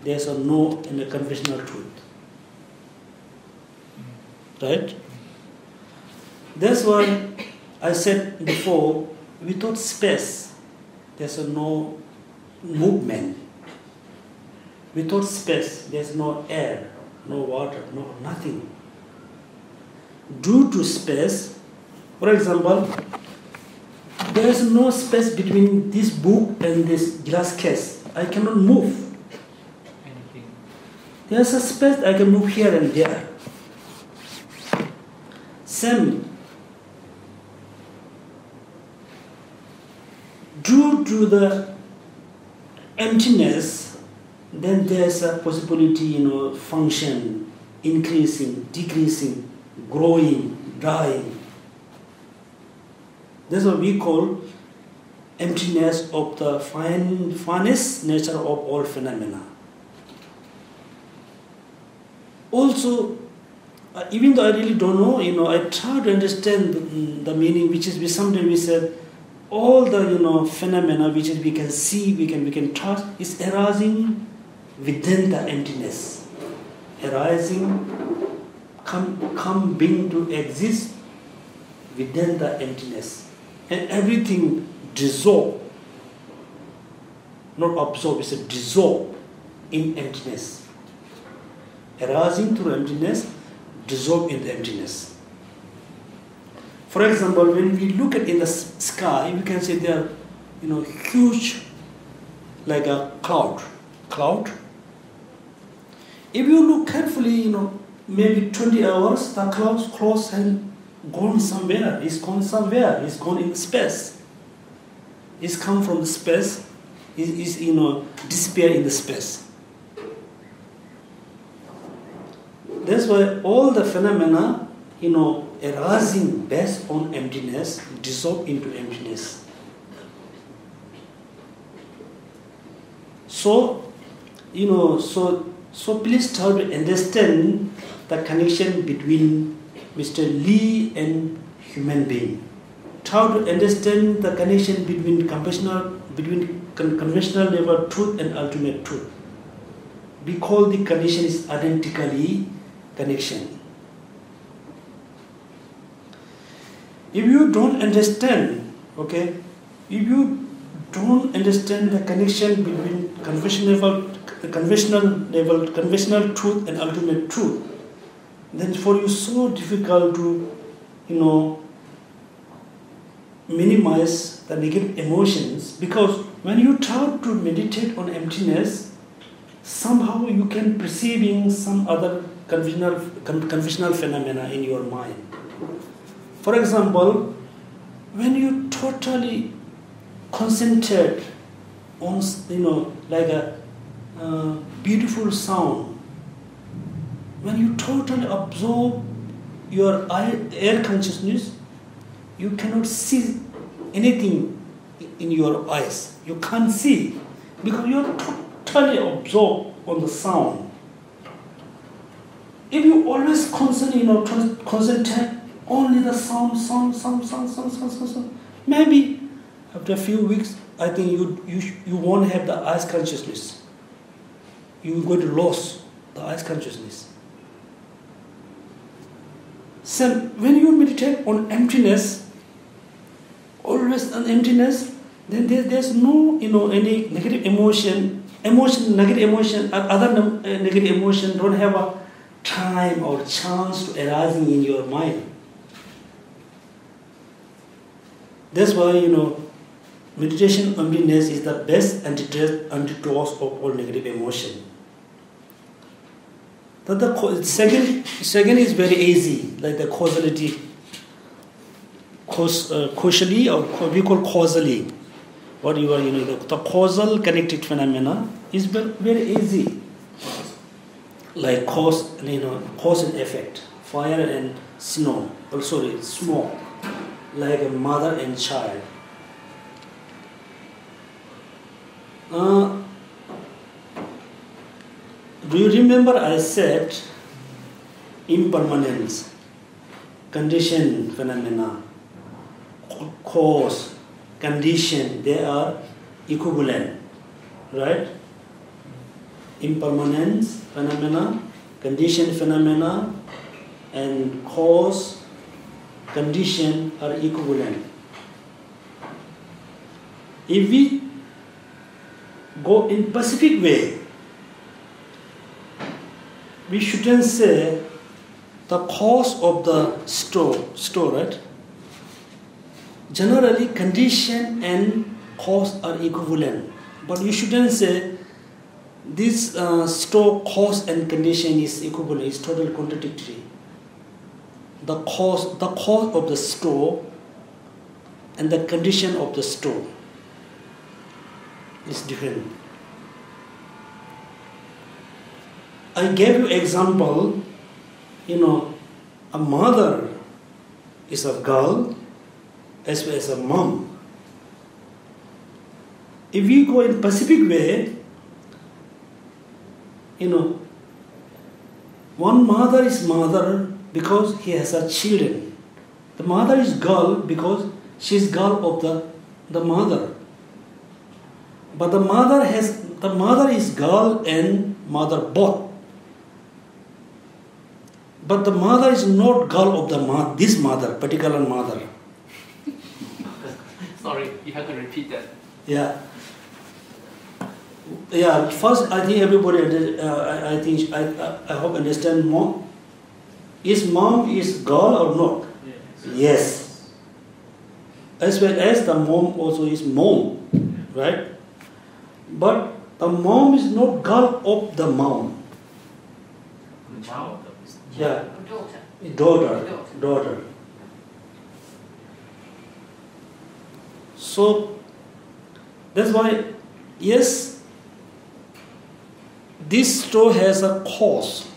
in the conventional truth. Right? That's why I said before, without space, there's no movement. Without space, there's no air, no water, no nothing. Due to space, for example, there is no space between this book and this glass case. I cannot move. anything. There's a space I can move here and there. Same. Due to the emptiness, then there's a possibility, function, increasing, decreasing, growing, dying. That's what we call emptiness of the finest nature of all phenomena. Also, even though I really don't know, I try to understand the meaning, which is sometimes we said all the phenomena which is we can see, we can touch, is arising within the emptiness, arising, come being to exist within the emptiness. And everything dissolve, not absorb, it's a dissolve in emptiness. Arising through emptiness, dissolve in the emptiness. For example, when we look at in the sky, we can say there are, huge, like a cloud. If you look carefully, maybe 20 hours, the cloud and gone somewhere. It's gone somewhere. It's gone in space. It's come from the space. It's disappear in the space. That's why all the phenomena, arising based on emptiness, dissolve into emptiness. So, so please try to understand the connection between Mr. Lee and human being. Try to understand the connection between conventional level truth and ultimate truth. We call the condition is identically connection. If you don't understand, if you don't understand the connection between conventional truth and ultimate truth, then for you so difficult to, minimize the negative emotions, because when you try to meditate on emptiness, somehow you can perceiving some other conventional phenomena in your mind. For example, when you totally concentrate on, like a beautiful sound, when you totally absorb your air consciousness, you cannot see anything in your eyes. You can't see because you are totally absorbed on the sound. If you always concentrate only the sound, maybe after a few weeks, I think you won't have the eyes consciousness. You're going to lose the eyes consciousness. So when you meditate on emptiness, always on emptiness, then there's no any negative emotion, negative emotion, other negative emotion don't have a time or chance to arising in your mind. That's why meditation on emptiness is the best antidote of all negative emotion. The second is very easy, like the causality, causally, or we call causally. What you are, the causal connected phenomena is very easy, like cause and effect, fire and snow, smoke, like a mother and child. Do you remember I said impermanence, condition phenomena, cause, condition, they are equivalent, right? Impermanence phenomena, condition phenomena, and cause, condition are equivalent. If we go in specific way, we shouldn't say the cause of the store, right? Generally, condition and cause are equivalent, but we shouldn't say this store cause and condition is equivalent. It's totally contradictory. The cause of the store and the condition of the store is different. I gave you example, a mother is a girl as well as a mom. If we go in specific way, one mother is mother because he has a children. The mother is girl because she is girl of the mother. But the mother is girl and mother both. But the mother is not girl of this mother, particular mother. Sorry, you have to repeat that. Yeah. First, I think everybody, I hope understand mom. Mom is girl or not? Yes. As well as the mom also is mom, right? But the mom is not girl of the mom. Yeah. Daughter. So that's why, yes, this store has a cause.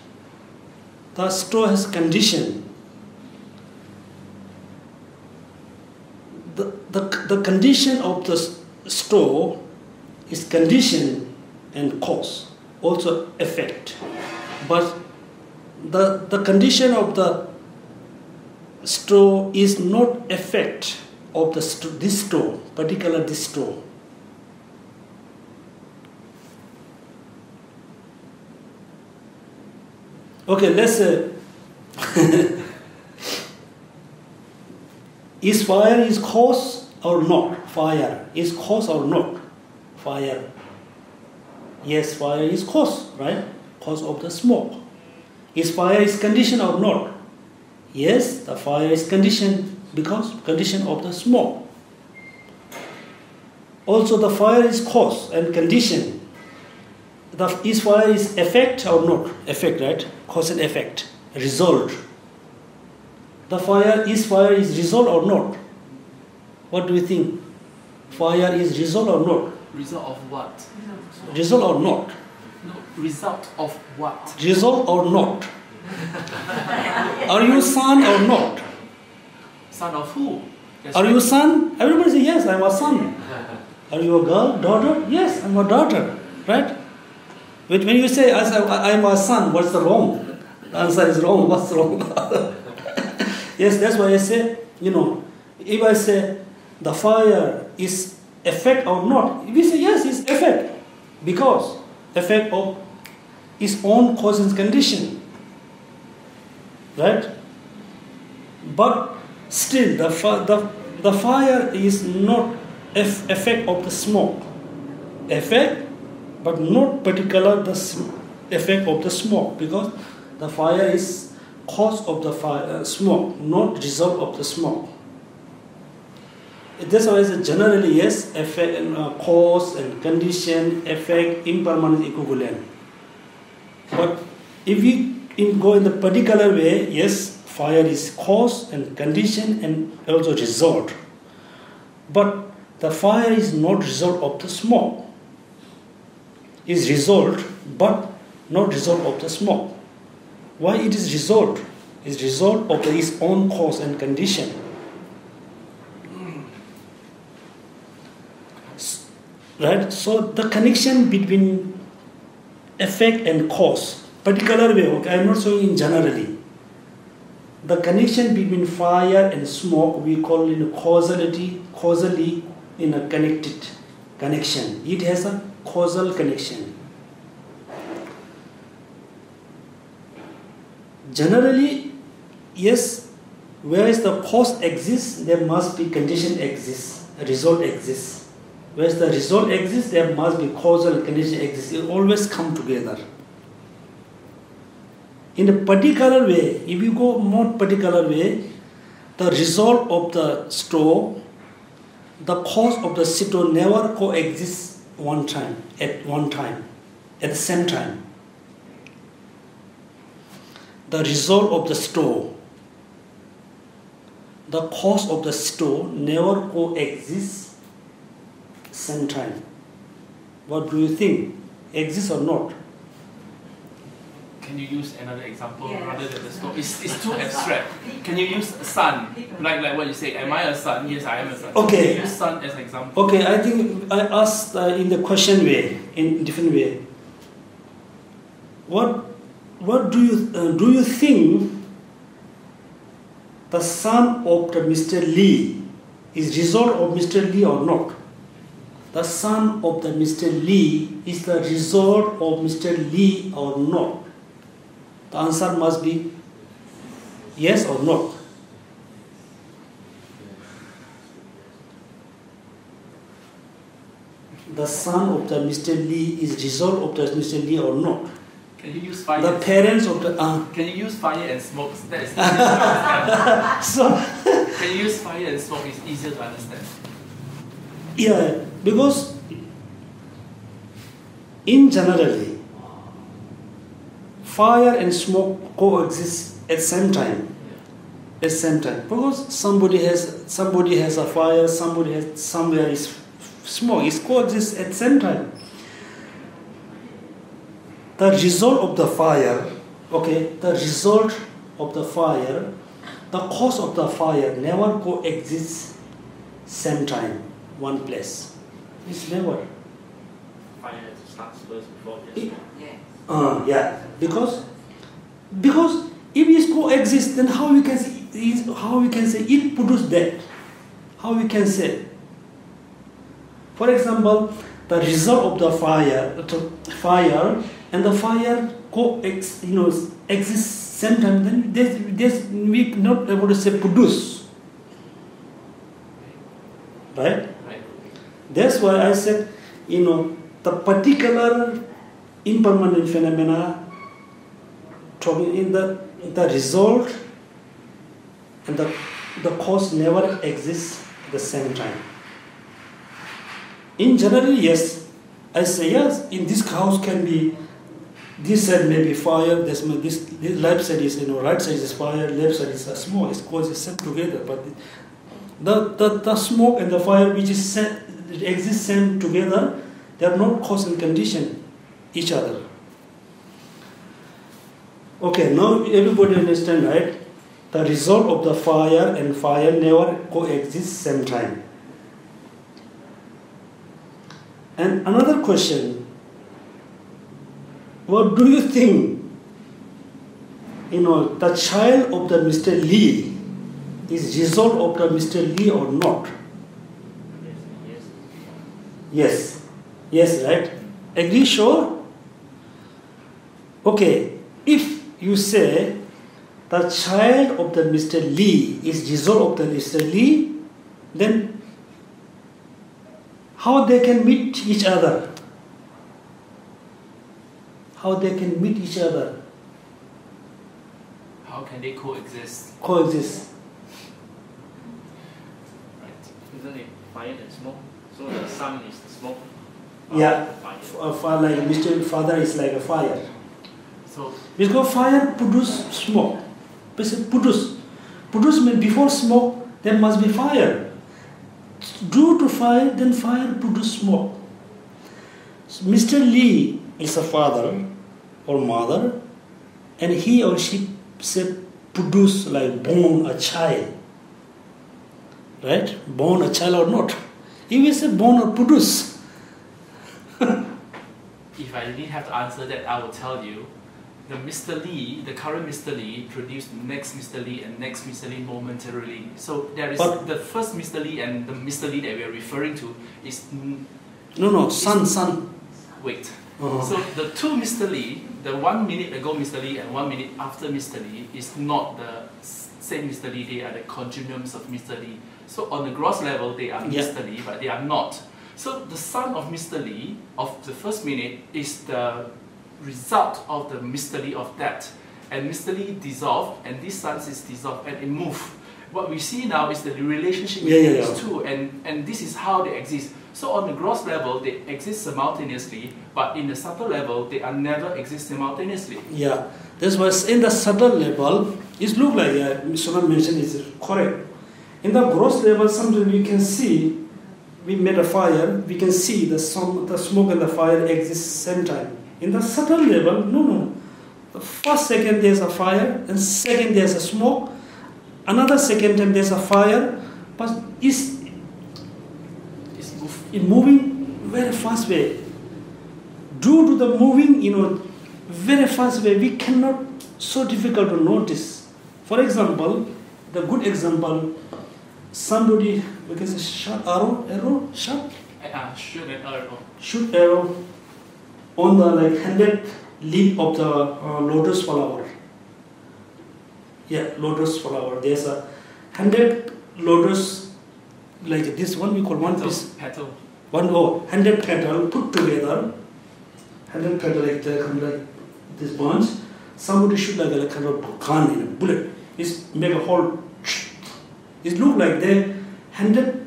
The store has condition. The condition of the store is condition and cause, also effect. But the condition of the store is not effect of this store, particular this store. Okay, let's say is fire is cause or not? Fire is cause or not? Fire. Yes, fire is cause, right? Cause of the smoke. Is fire is condition or not? Yes, the fire is condition because condition of the smoke. Also, the fire is cause and condition. is fire is effect or not? Effect, right? Cause and effect. Result. The fire is result or not? What do you think? Fire is result or not? Result of what? Result or not? No, result of what? Result or not? Are you son or not? Son of who? Are you son? Everybody say yes, I'm a son. Are you a girl, daughter? Yes, I'm a daughter. Right? When you say I'm a son, what's the wrong? The answer is wrong. What's wrong? Yes, that's why I say, if I say the fire is effect or not, we say yes, it's effect. Because effect of its own cause and condition. Right? But still, the fire is not effect of the smoke. Effect, but not particular the effect of the smoke, because the fire is cause of the fire, smoke, not result of the smoke. That's why I say generally yes, effect, cause and condition, effect, impermanent, equivalent. But if we go in the particular way, yes, fire is cause and condition and also result. But the fire is not result of the smoke. Is result, but not result of the smoke. Why it is result? Is result of its own cause and condition. Right? So the connection between effect and cause, particular way, okay, I'm not saying generally. The connection between fire and smoke we call in causally in a connected connection. It has a causal connection. Generally, yes, whereas the cause exists, there must be condition exists, a result exists. Whereas the result exists, there must be causal condition exists. It always come together. In a particular way, if you go more particular way, the result of the stove, the cause of the stove never coexist at the same time. The result of the stove, the cause of the stove never coexist same time. What do you think? Exists or not? Can you use another example rather than the stove? It's too abstract. Can you use sun? Like what you say, am I a son? Yes, I am a son. Okay. Can you use sun as an example? Okay, I think I asked in the question way, in different way. What do you think the son of the Mr. Lee is result of Mr. Lee or not? The son of the Mr. Lee is the result of Mr. Lee or not? The answer must be yes or no. The son of the Mr. Lee is result of the Mr. Lee or not? Can you use fire? The parents of the Can you use fire and smoke? That is easier to understand. So Can you use fire and smoke? It's easier to understand. yeah, because in generally, fire and smoke coexist at same time. At same time, because somebody has a fire, somewhere is smoke. It coexists at same time. The result of the fire, the result of the fire, the cause of the fire never coexists same time, one place. It's never. Fire starts first before it. Yeah, because if it coexists, then how we can say it produced that? How we can say? For example, the result of the fire and the fire exists same time. Then we not able to say produce, right? That's why I said, the particular impermanent phenomena, talking in the result and the cause never exists at the same time. In general, yes, I say, yes, in this house can be, this side may be fire, this left side is, right side is fire, left side is smoke. It's called the same together. But the smoke and the fire which is exist same together, they are not cause and condition each other. Okay, now everybody understand, right? The result of the fire and fire never coexist same time. And another question, what do you think, the child of the Mr. Lee is result of the Mr. Lee or not? Yes. Yes, right? Agree, sure? Okay, if you say the child of the Mr. Lee is result of the Mr. Lee, then how they can meet each other? How they can meet each other? How can they coexist? Coexist. Right. Isn't it fire and smoke? So the sun is the smoke. Yeah. Fire. Like Mr. Father is like a fire. So Because fire produce smoke. Produce means before smoke there must be fire. Due to fire, then fire produce smoke. So Mr. Lee is a father or mother, and he or she said produce like born a child. Right? Born a child or not. If we say born or produce. if I didn't have to answer that, I will tell you, the Mr. Lee, the current Mr. Lee, produced next Mr. Lee and next Mr. Lee momentarily. So there is the first Mr. Lee and the Mr. Lee that we are referring to is... Son. Wait. Uh-huh. So the two Mr. Lee, the 1 minute ago Mr. Lee and 1 minute after Mr. Lee is not the same Mr. Lee, they are the continuums of Mr. Lee. So on the gross level, they are Mr. Lee, but they are not. So the son of Mr. Lee, of the first minute, is the result of the Mr. Lee of that. And Mr. Lee dissolved, and this son is dissolved, and it moved. What we see now is the relationship between these two, and this is how they exist. So on the gross level, they exist simultaneously, but in the subtle level, they are never exist simultaneously. Yeah, that's why in the subtle level, it looks like Mr. mentioned is correct. In the gross level, sometimes we can see, we made a fire, we can see the smoke and the fire exist same time. In the subtle level, no. The first second there's a fire, and second there's a smoke, another second time there's a fire, but it's moving very fast way. Due to the moving, very fast way, we cannot, so difficult to notice. For example, the good example, somebody, we can say shoot arrow, shoot arrow on the 100 leaf of the lotus flower. Yeah, lotus flower. There's a 100 lotus, like this one we call one piece. Petal. 100 petal put together. 100 petal like this bunch. Somebody shoot like a kind of gun in a bullet. It's make a hole. It look like the 100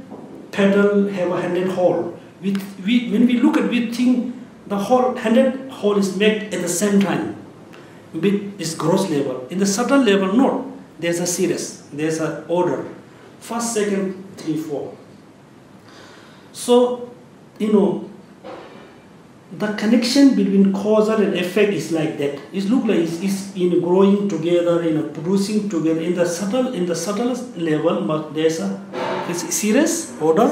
petal have a 100 hole. When we look at, we think the whole 100 hole is made at the same time. With this gross level. In the subtle level, no. There's a series. There's an order. First, second, 3, 4. So, the connection between causal and effect is like that. It looks like it's growing together, producing together. In the subtle level, there's a series, order,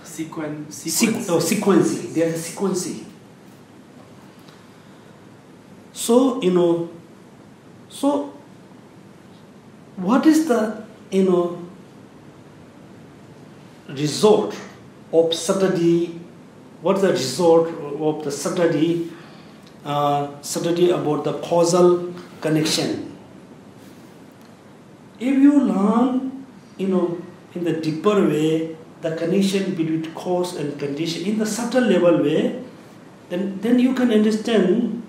sequencing. There's a sequencing. So so what is the result of subtlety? What's the result of the subtlety about the causal connection? If you learn, in the deeper way, the connection between cause and condition in the subtle level way, then you can understand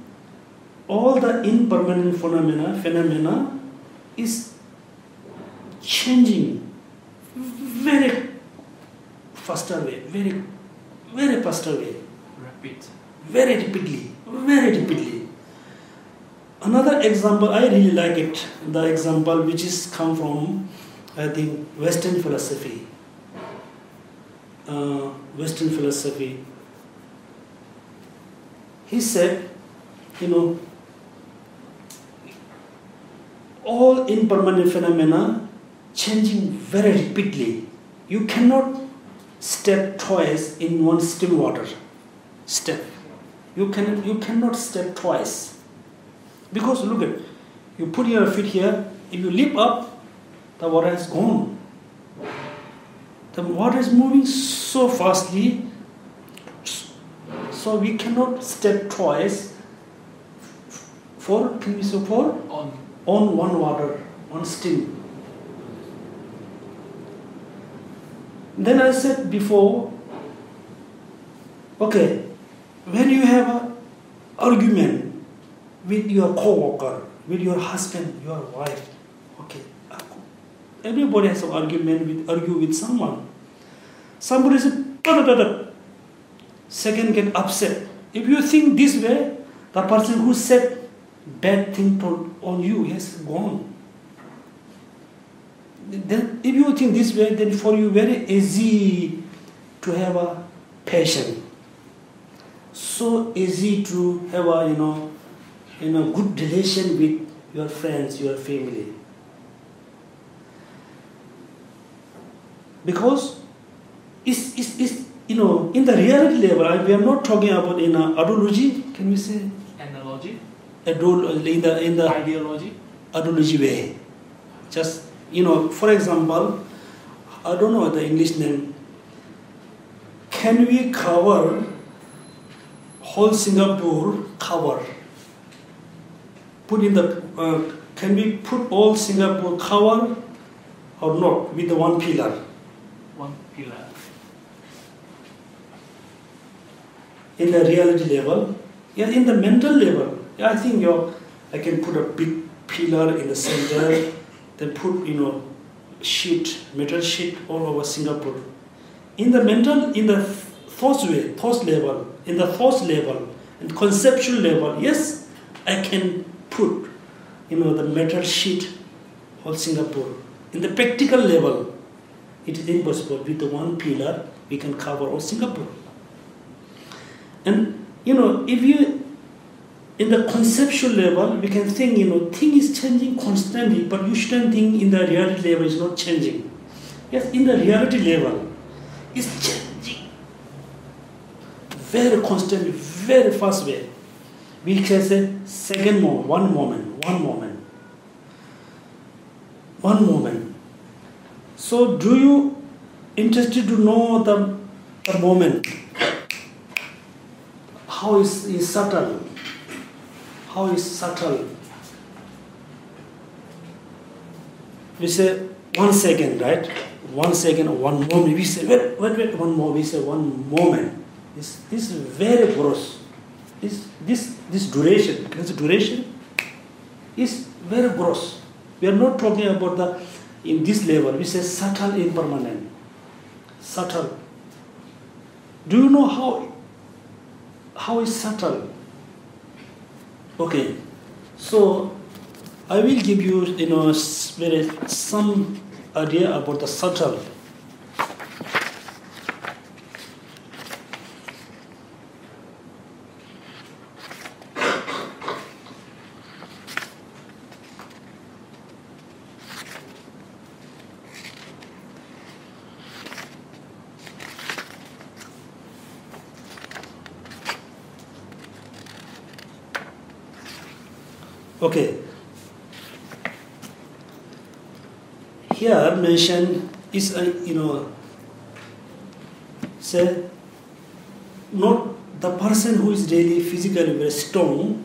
all the impermanent phenomena is changing very faster way, very faster way. Right. repeat. Very repeatedly, very repeatedly. Another example, I really like it, the example which is come from, I think, Western philosophy. Western philosophy. He said, all impermanent phenomena changing very rapidly. You cannot step twice in one still water. Step. You cannot step twice. Because look at, you put your feet here, if you leap up, the water is gone. The water is moving so fastly, so we cannot step twice on one water, on stream. Then I said before, okay, when you have an argument with your co-worker, with your husband, your wife, okay, everybody has an argument argue with someone. Somebody says, second get upset. If you think this way, the person who said bad thing on you has gone. Then if you think this way, then for you very easy to have a passion. So easy to have a good relation with your friends, your family. Because it's in the reality level, we are not talking about in ideology, can we say? Analogy? In the Ideology? Ideology way. Just, for example, I don't know the English name. Can we cover whole Singapore cover? Can we put all Singapore cover or not with the one pillar? One pillar. In the reality level, in the mental level, I think I can put a big pillar in the center, then put metal sheet all over Singapore. In the thought level, and conceptual level, yes, I can put the metal sheet whole Singapore. In the practical level, it is impossible. With the one pillar, we can cover all Singapore. And if you in the conceptual level, we can think thing is changing constantly, but you shouldn't think in the reality level it's not changing. Yes, in the reality level, it's changing very constantly, very fast way. We can say second moment, one moment. So, do you interested to know the moment? How is subtle? How is subtle? We say 1 second, right? 1 second, 1 moment. We say wait, 1 more. We say 1 moment. This is very gross. This duration. This duration is very gross. We are not talking about in this level. We say subtle impermanent. Subtle. Do you know how is subtle? Okay, so I will give you some idea about the subtle. Okay. Here mentioned is say not the person who is really physically very strong,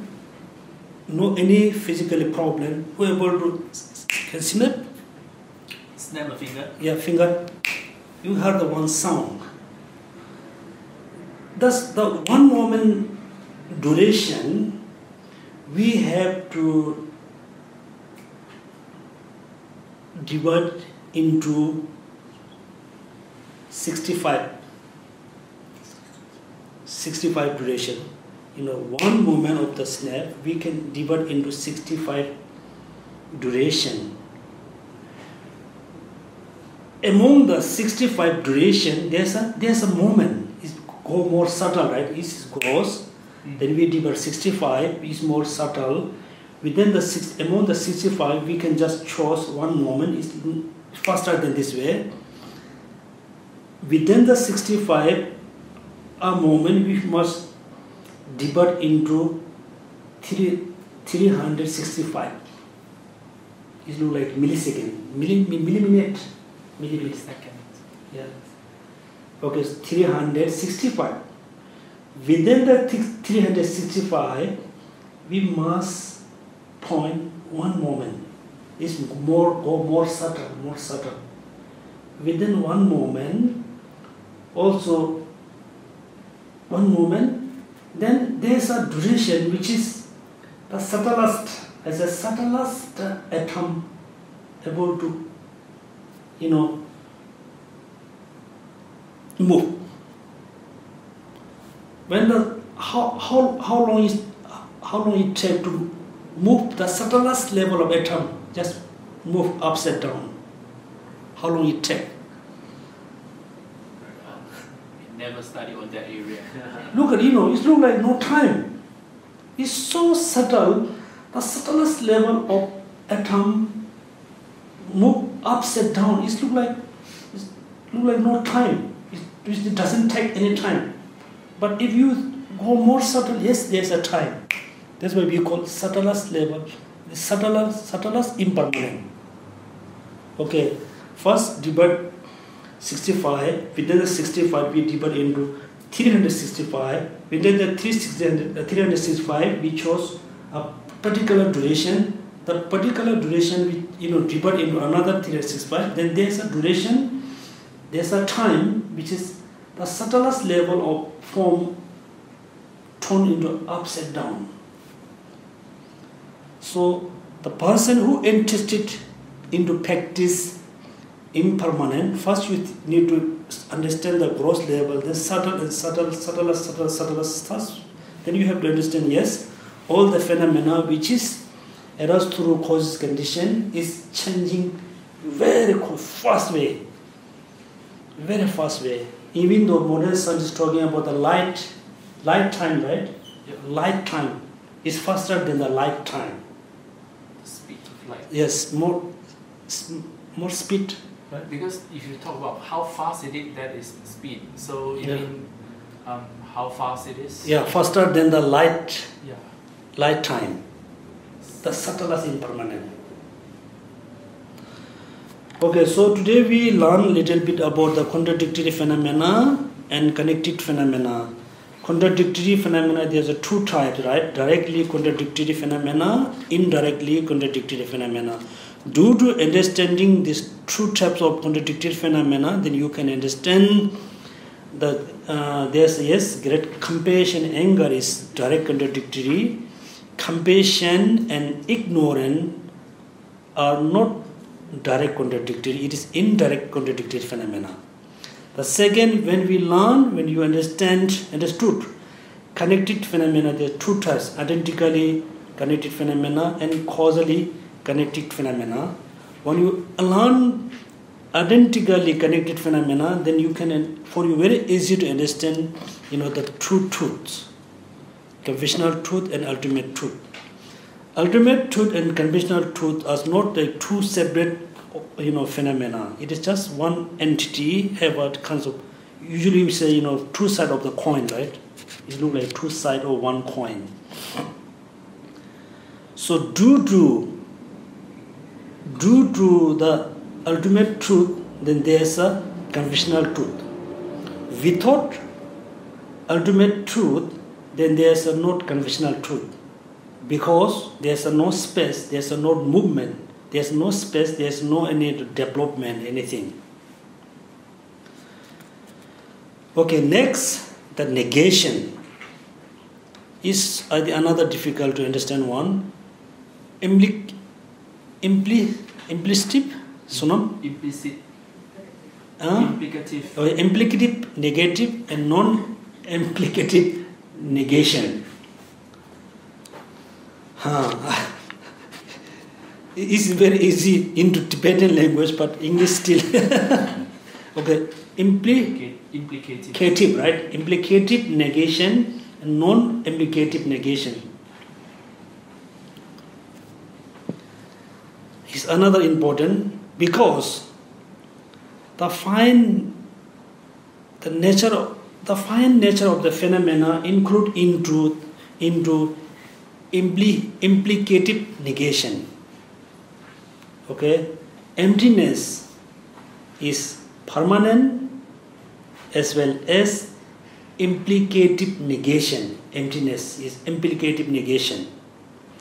no any physical problem, who able to can snap a finger. Yeah, finger. You heard the one sound. Thus the 1 moment duration. We have to divide into 65 65 duration. One movement of the snap we can divide into 65 duration. Among the 65 duration, there's a moment. It's go more subtle, right? It's gross. Then we divide 65 is more subtle. Within among the 65, we can just choose one moment. It's faster than this way. Within the 65, a moment we must divide into 365. It looks like millisecond, millisecond. Yeah. Okay, so 365. Within the 365, we must point one moment. It's more subtle. Within one moment, also one moment. Then there's a duration which is the subtlest, as a subtlest atom able to, move. When how long it takes to move the subtlest level of atom, just move upside down. How long it takes? Never study on that area. Look at, it looks like no time. It's so subtle, the subtlest level of atom move upside down. It looks like no time. It doesn't take any time. But if you go more subtle, yes, there's a time. That's why we call subtlest level, the subtlest impermanent. Okay, first divide 65. Within the 65, we divide into 365. Within the 365, we chose a particular duration. The particular duration we divide into another 365. Then there's a duration. There's a time which is the subtlest level of form turned into upside down. So the person who interested into practice impermanent, first you need to understand the gross level, then subtlest. Then you have to understand, yes, all the phenomena which is arise through causes condition is changing very fast way. Very fast way. Even though modern science is talking about the light time, right? Yep. Light time is faster than the light time. The speed of light. Yes, more speed. Right? Because if you talk about how fast it is, that is speed. So you mean how fast it is? Yeah, faster than the light time. The subtlest impermanent. Okay, so today we learn a little bit about the contradictory phenomena and connected phenomena. Contradictory phenomena, there's two types, right? Directly contradictory phenomena, indirectly contradictory phenomena. Due to understanding these two types of contradictory phenomena, then you can understand that there's great compassion, anger is direct contradictory. Compassion and ignorance are not direct contradictory, it is indirect contradictory phenomena. The second, when you understood connected phenomena, there are two types, identically connected phenomena and causally connected phenomena. When you learn identically connected phenomena, then you can, for you very easy to understand, the two truths, conventional truth and ultimate truth. Ultimate truth and conventional truth are not like two separate, phenomena. It is just one entity, have a concept. Usually we say, two sides of the coin, right? It looks like two sides of one coin. So due to the ultimate truth, then there's a conventional truth. Without ultimate truth, then there's a not conventional truth. Because there's no space, there's no movement, there's no space, there's no any development, anything. Okay, next, the negation is another difficult to understand one. Implicit, sunam? Implicit. Implicative, negative, and implicative negation. It's very easy into Tibetan language, but English still. Okay, implicative, right? Implicative negation and non-implicative negation is another important, because the fine nature of the phenomena include into implicative negation. Okay, emptiness is permanent as well as implicative negation. Emptiness is implicative negation.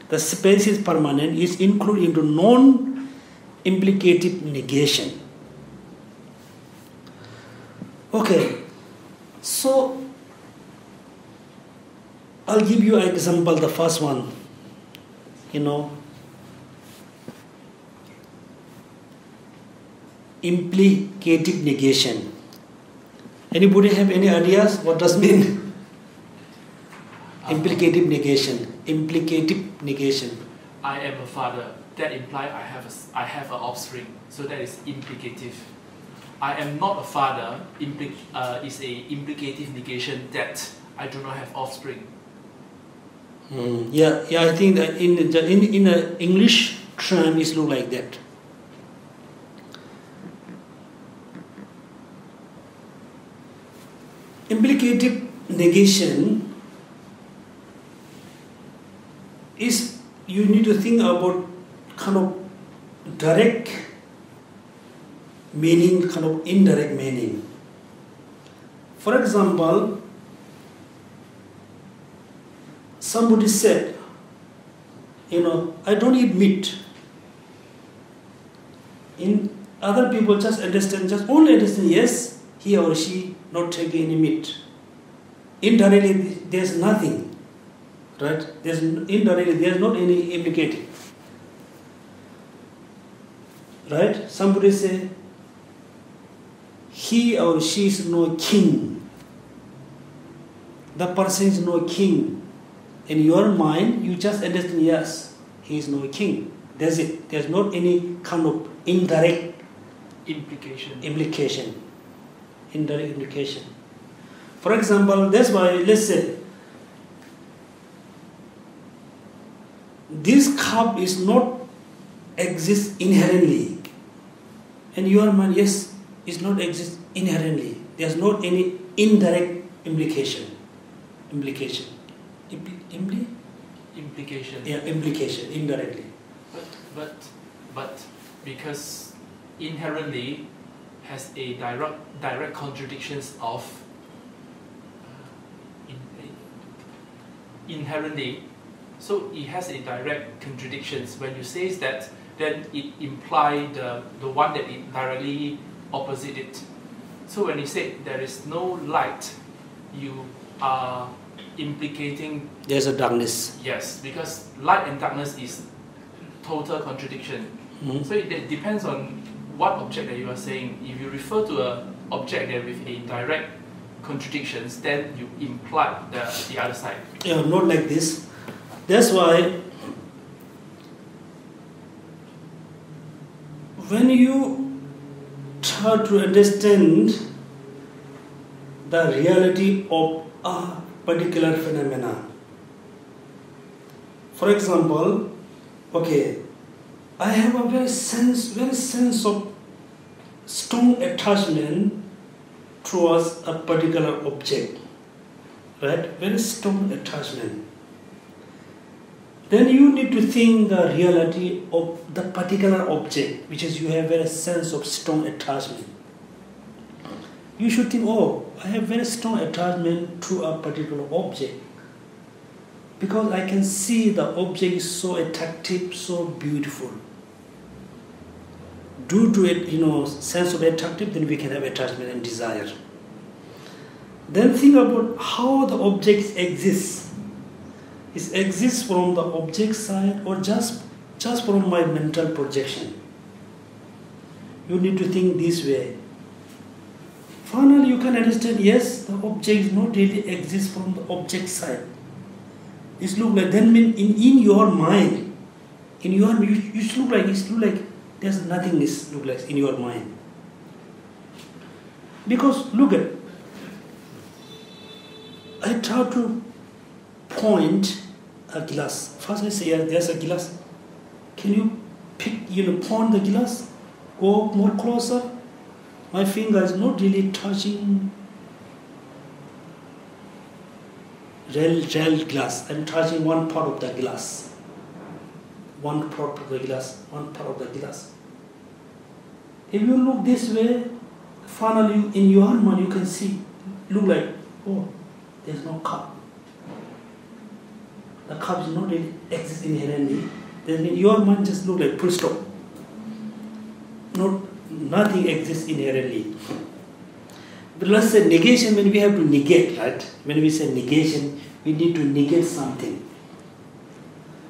The space is permanent, is included into non-implicative negation. Okay, so I'll give you an example, the first one. Implicative negation. Anybody have any ideas what does mean? Implicative negation. Implicative negation. I am a father. That implies I have an offspring. So that is implicative. I am not a father is a implicative negation that I do not have offspring. Yeah. I think that in the English term it look like that. Implicative negation is, you need to think about kind of direct meaning, kind of indirect meaning. For example, somebody said, I don't eat meat. In other people just only understand, yes, he or she not taking any meat. Indirectly, there's nothing, right? Indirectly, there's not any implicative, right? Somebody say, he or she is no king. The person is no king. In your mind, you just understand, yes, he is no king. That's it. There's not any kind of indirect implication. Indirect implication. For example, that's why, let's say, this cup is not exist inherently. And your mind, yes, is not exist inherently. There's not any indirect implication. Implication, yeah, implication indirectly. But because inherently has a direct contradictions of inherently, so it has a direct contradictions. When you say that, then it implies the one that it directly opposite it. So when you say there is no light, you are implicating there's a darkness. Yes, because light and darkness is total contradiction. Mm-hmm. So it depends on what object that you are saying. If you refer to an object that with a direct contradictions, then you imply the other side. Yeah, not like this. That's why when you try to understand the reality of a particular phenomena, for example, okay, I have a very sense of strong attachment towards a particular object, right? Very strong attachment. Then you need to think the reality of the particular object, which is you have a sense of strong attachment. You should think, oh, I have very strong attachment to a particular object because I can see the object is so attractive, so beautiful. Due to it, sense of attractive, then we can have attachment and desire. Then think about how the object exists. It exists from the object side or just from my mental projection. You need to think this way. finally you can understand, yes, the object not really exist from the object side. It look like, then mean in your mind, in your you look like there's nothingness look like in your mind. Because look at, I try to point a glass. First I say, yes, there's a glass. Can you point the glass? Go more closer. My finger is not really touching real glass. I'm touching one part of the glass. One part of the glass. If you look this way, finally in your mind you can see, look like, oh, there's no cup. The cup is not really exist inherently. Then in your mind just look like full stop. Nothing exists inherently. But let's say negation, when we have to negate, right? When we say negation, we need to negate something.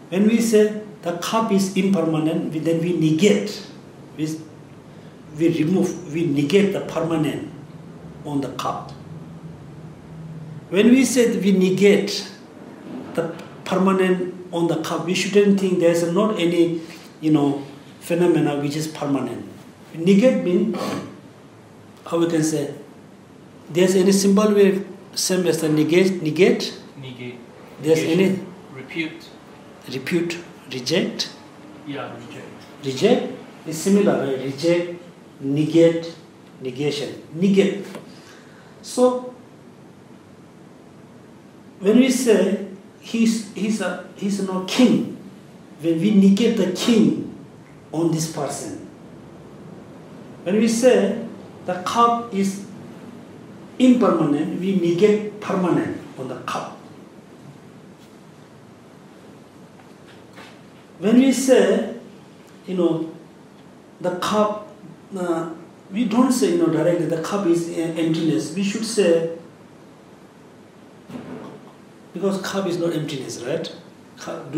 When we say the cup is impermanent, then we negate. We negate the permanent on the cup. When we say we negate the permanent on the cup, we shouldn't think there's not any, phenomena which is permanent. Negate means, how we can say, there's any simple way, same as the negate. Negate. There's any repute. Reject. Yeah, reject. Reject is similar, right? Reject, negate, negation. Negate. So when we say he's no king, when we negate the king on this person. When we say the cup is impermanent, we negate permanent on the cup. When we say, the cup, we don't say, directly the cup is emptiness. We should say, because cup is not emptiness, right? Cup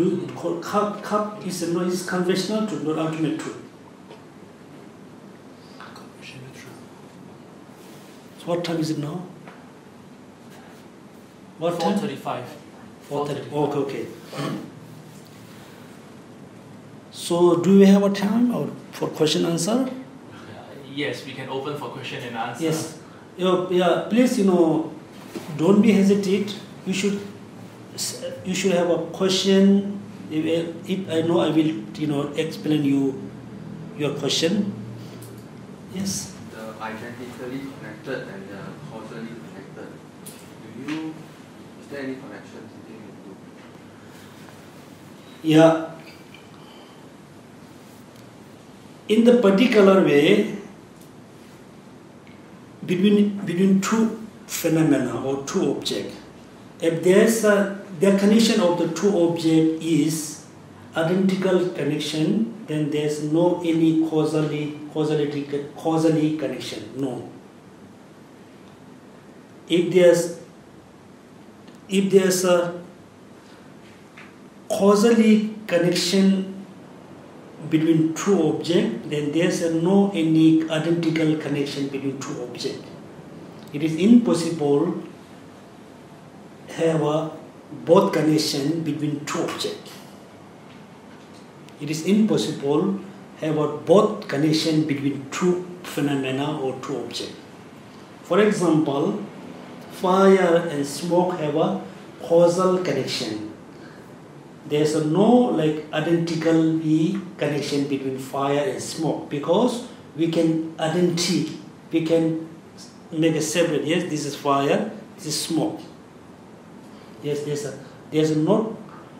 is conventional truth, not ultimate truth. So what time is it now? What time? 4:35. 4:30. Okay. So do we have a time for question answer? Yes, we can open for question and answer. Yes. Yeah. Please, don't be hesitate. You should have a question. If I know, I will, explain you your question. Yes. The identically connected and the causally connected. Is there any connection between the two? Yeah. In the particular way, between two phenomena or two objects, if there's a definition of the two objects is identical connection, then there's no any causally connection. No. If there's a causally connection between two objects, then there's no any identical connection between two objects. It is impossible have a both connection between two objects. It is impossible have a both connection between two phenomena or two objects. For example, fire and smoke have a causal connection. There's no identical connection between fire and smoke, because we can make a separate. Yes, this is fire, this is smoke. Yes, there's not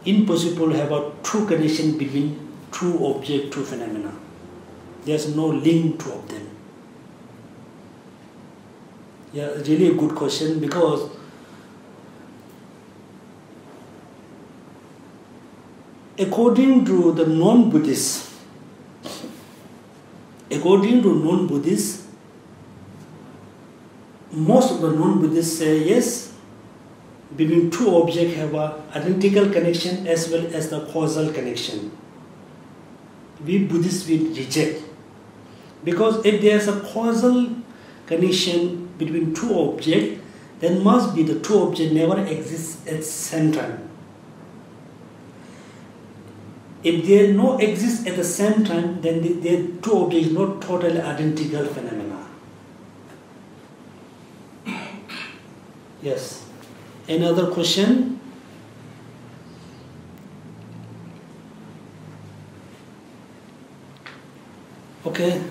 impossible to have a true connection between two objects, two phenomena. There's no link to of them. Yeah, really a good question, because according to the non-Buddhists, most of the non-Buddhists say yes, between two objects have a identical connection as well as the causal connection. We Buddhists will reject, because if there's a causal connection between two objects, then must be the two objects never exist at the same time. If they no exist at the same time, then the two objects not totally identical phenomena. Yes. Any other question? Okay.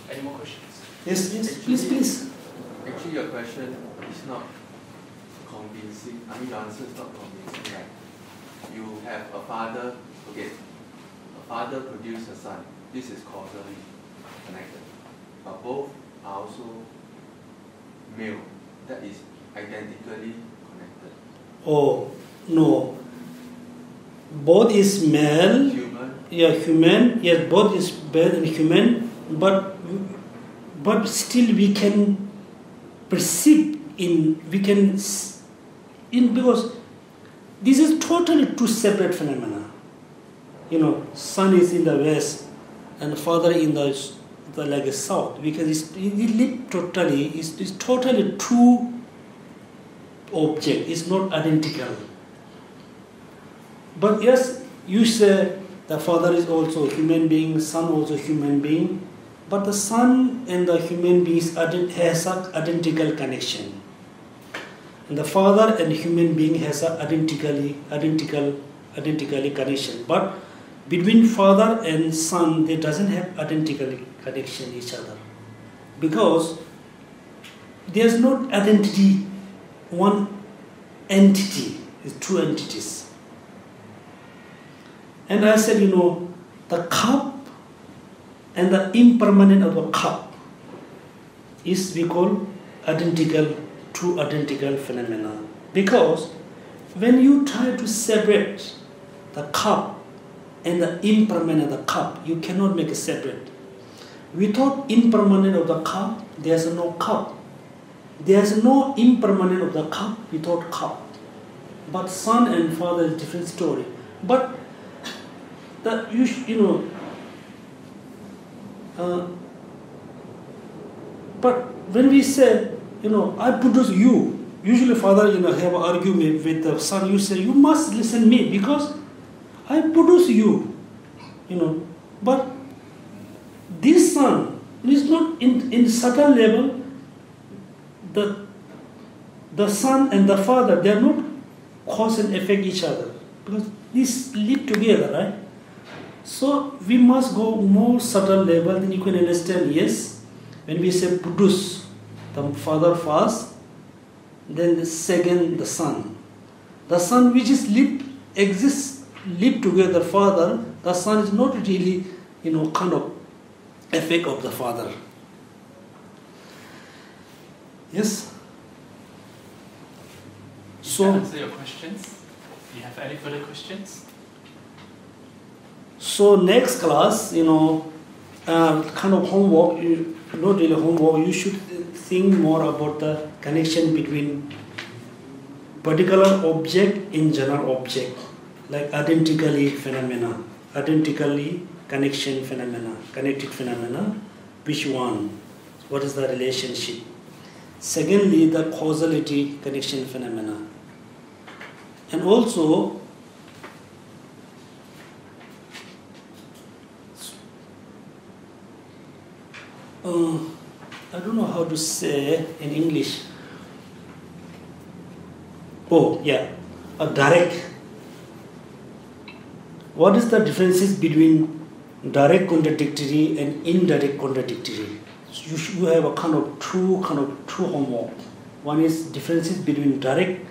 Any more questions? Yes, please. Actually, your question is not convincing. I mean, your answer is not convincing. Right? You have a father, okay, a father produced a son. This is causally connected. But both are also male. That is identically connected. Oh, no. Both is male. Human. Yeah, human. Yes, both is male and human. But still we can perceive because this is totally two separate phenomena. Son is in the west and father in the like south, because it's totally two object. It's not identical. But yes, you say the father is also a human being, son also human being, but the son and the human beings has an identical connection. And the father and human being has an identically connection. But between father and son, they doesn't have identical connection each other. Because there's not identity, one entity, it's two entities. And I said, the cup and the impermanent of the cup is we call two identical phenomena. Because when you try to separate the cup and the impermanent of the cup, you cannot make it separate. Without impermanent of the cup, there's no cup. There's no impermanent of the cup without cup. But son and father is different story. But but when we say, I produce you, usually father, have an argument with the son, you say, you must listen me because I produce you, But this son is not in certain level, the son and the father, they are not cause and effect each other. Because these live together, right? So we must go more subtle level, then you can understand, yes, when we say produce, the father first, then the second, the son. The son which is live together father, the son is not really, kind of effect of the father. Yes? So, answer your questions. Do you have any further questions? So next class, kind of homework, not really homework, you should think more about the connection between particular object in general object, like identically connection phenomena, connected phenomena, which one, what is the relationship. Secondly, the causality connection phenomena. And also, I don't know how to say in English. Oh, yeah, a direct. What is the differences between direct contradictory and indirect contradictory? You have a kind of true homework. One is differences between direct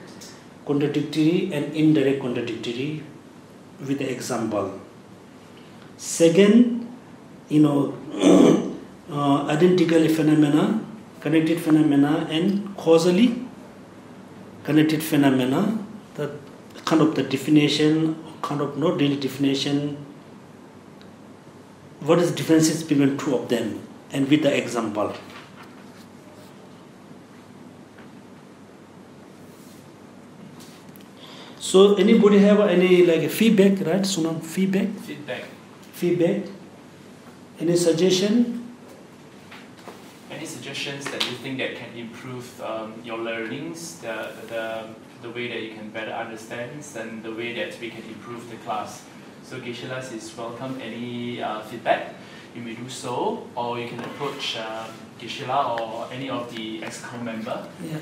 contradictory and indirect contradictory with the example. Second, identically phenomena, connected phenomena, and causally connected phenomena, the kind of the definition, kind of not really definition, what is the differences between two of them, and with the example. So anybody have any feedback, right? Sunam, feedback? Feedback. Any suggestion? suggestions that you think that can improve your learnings, the way that you can better understand, and the way that we can improve the class. So Geshe-las is welcome. Any feedback, you may do so, or you can approach Geshe-la or any of the ex-com member. Yeah.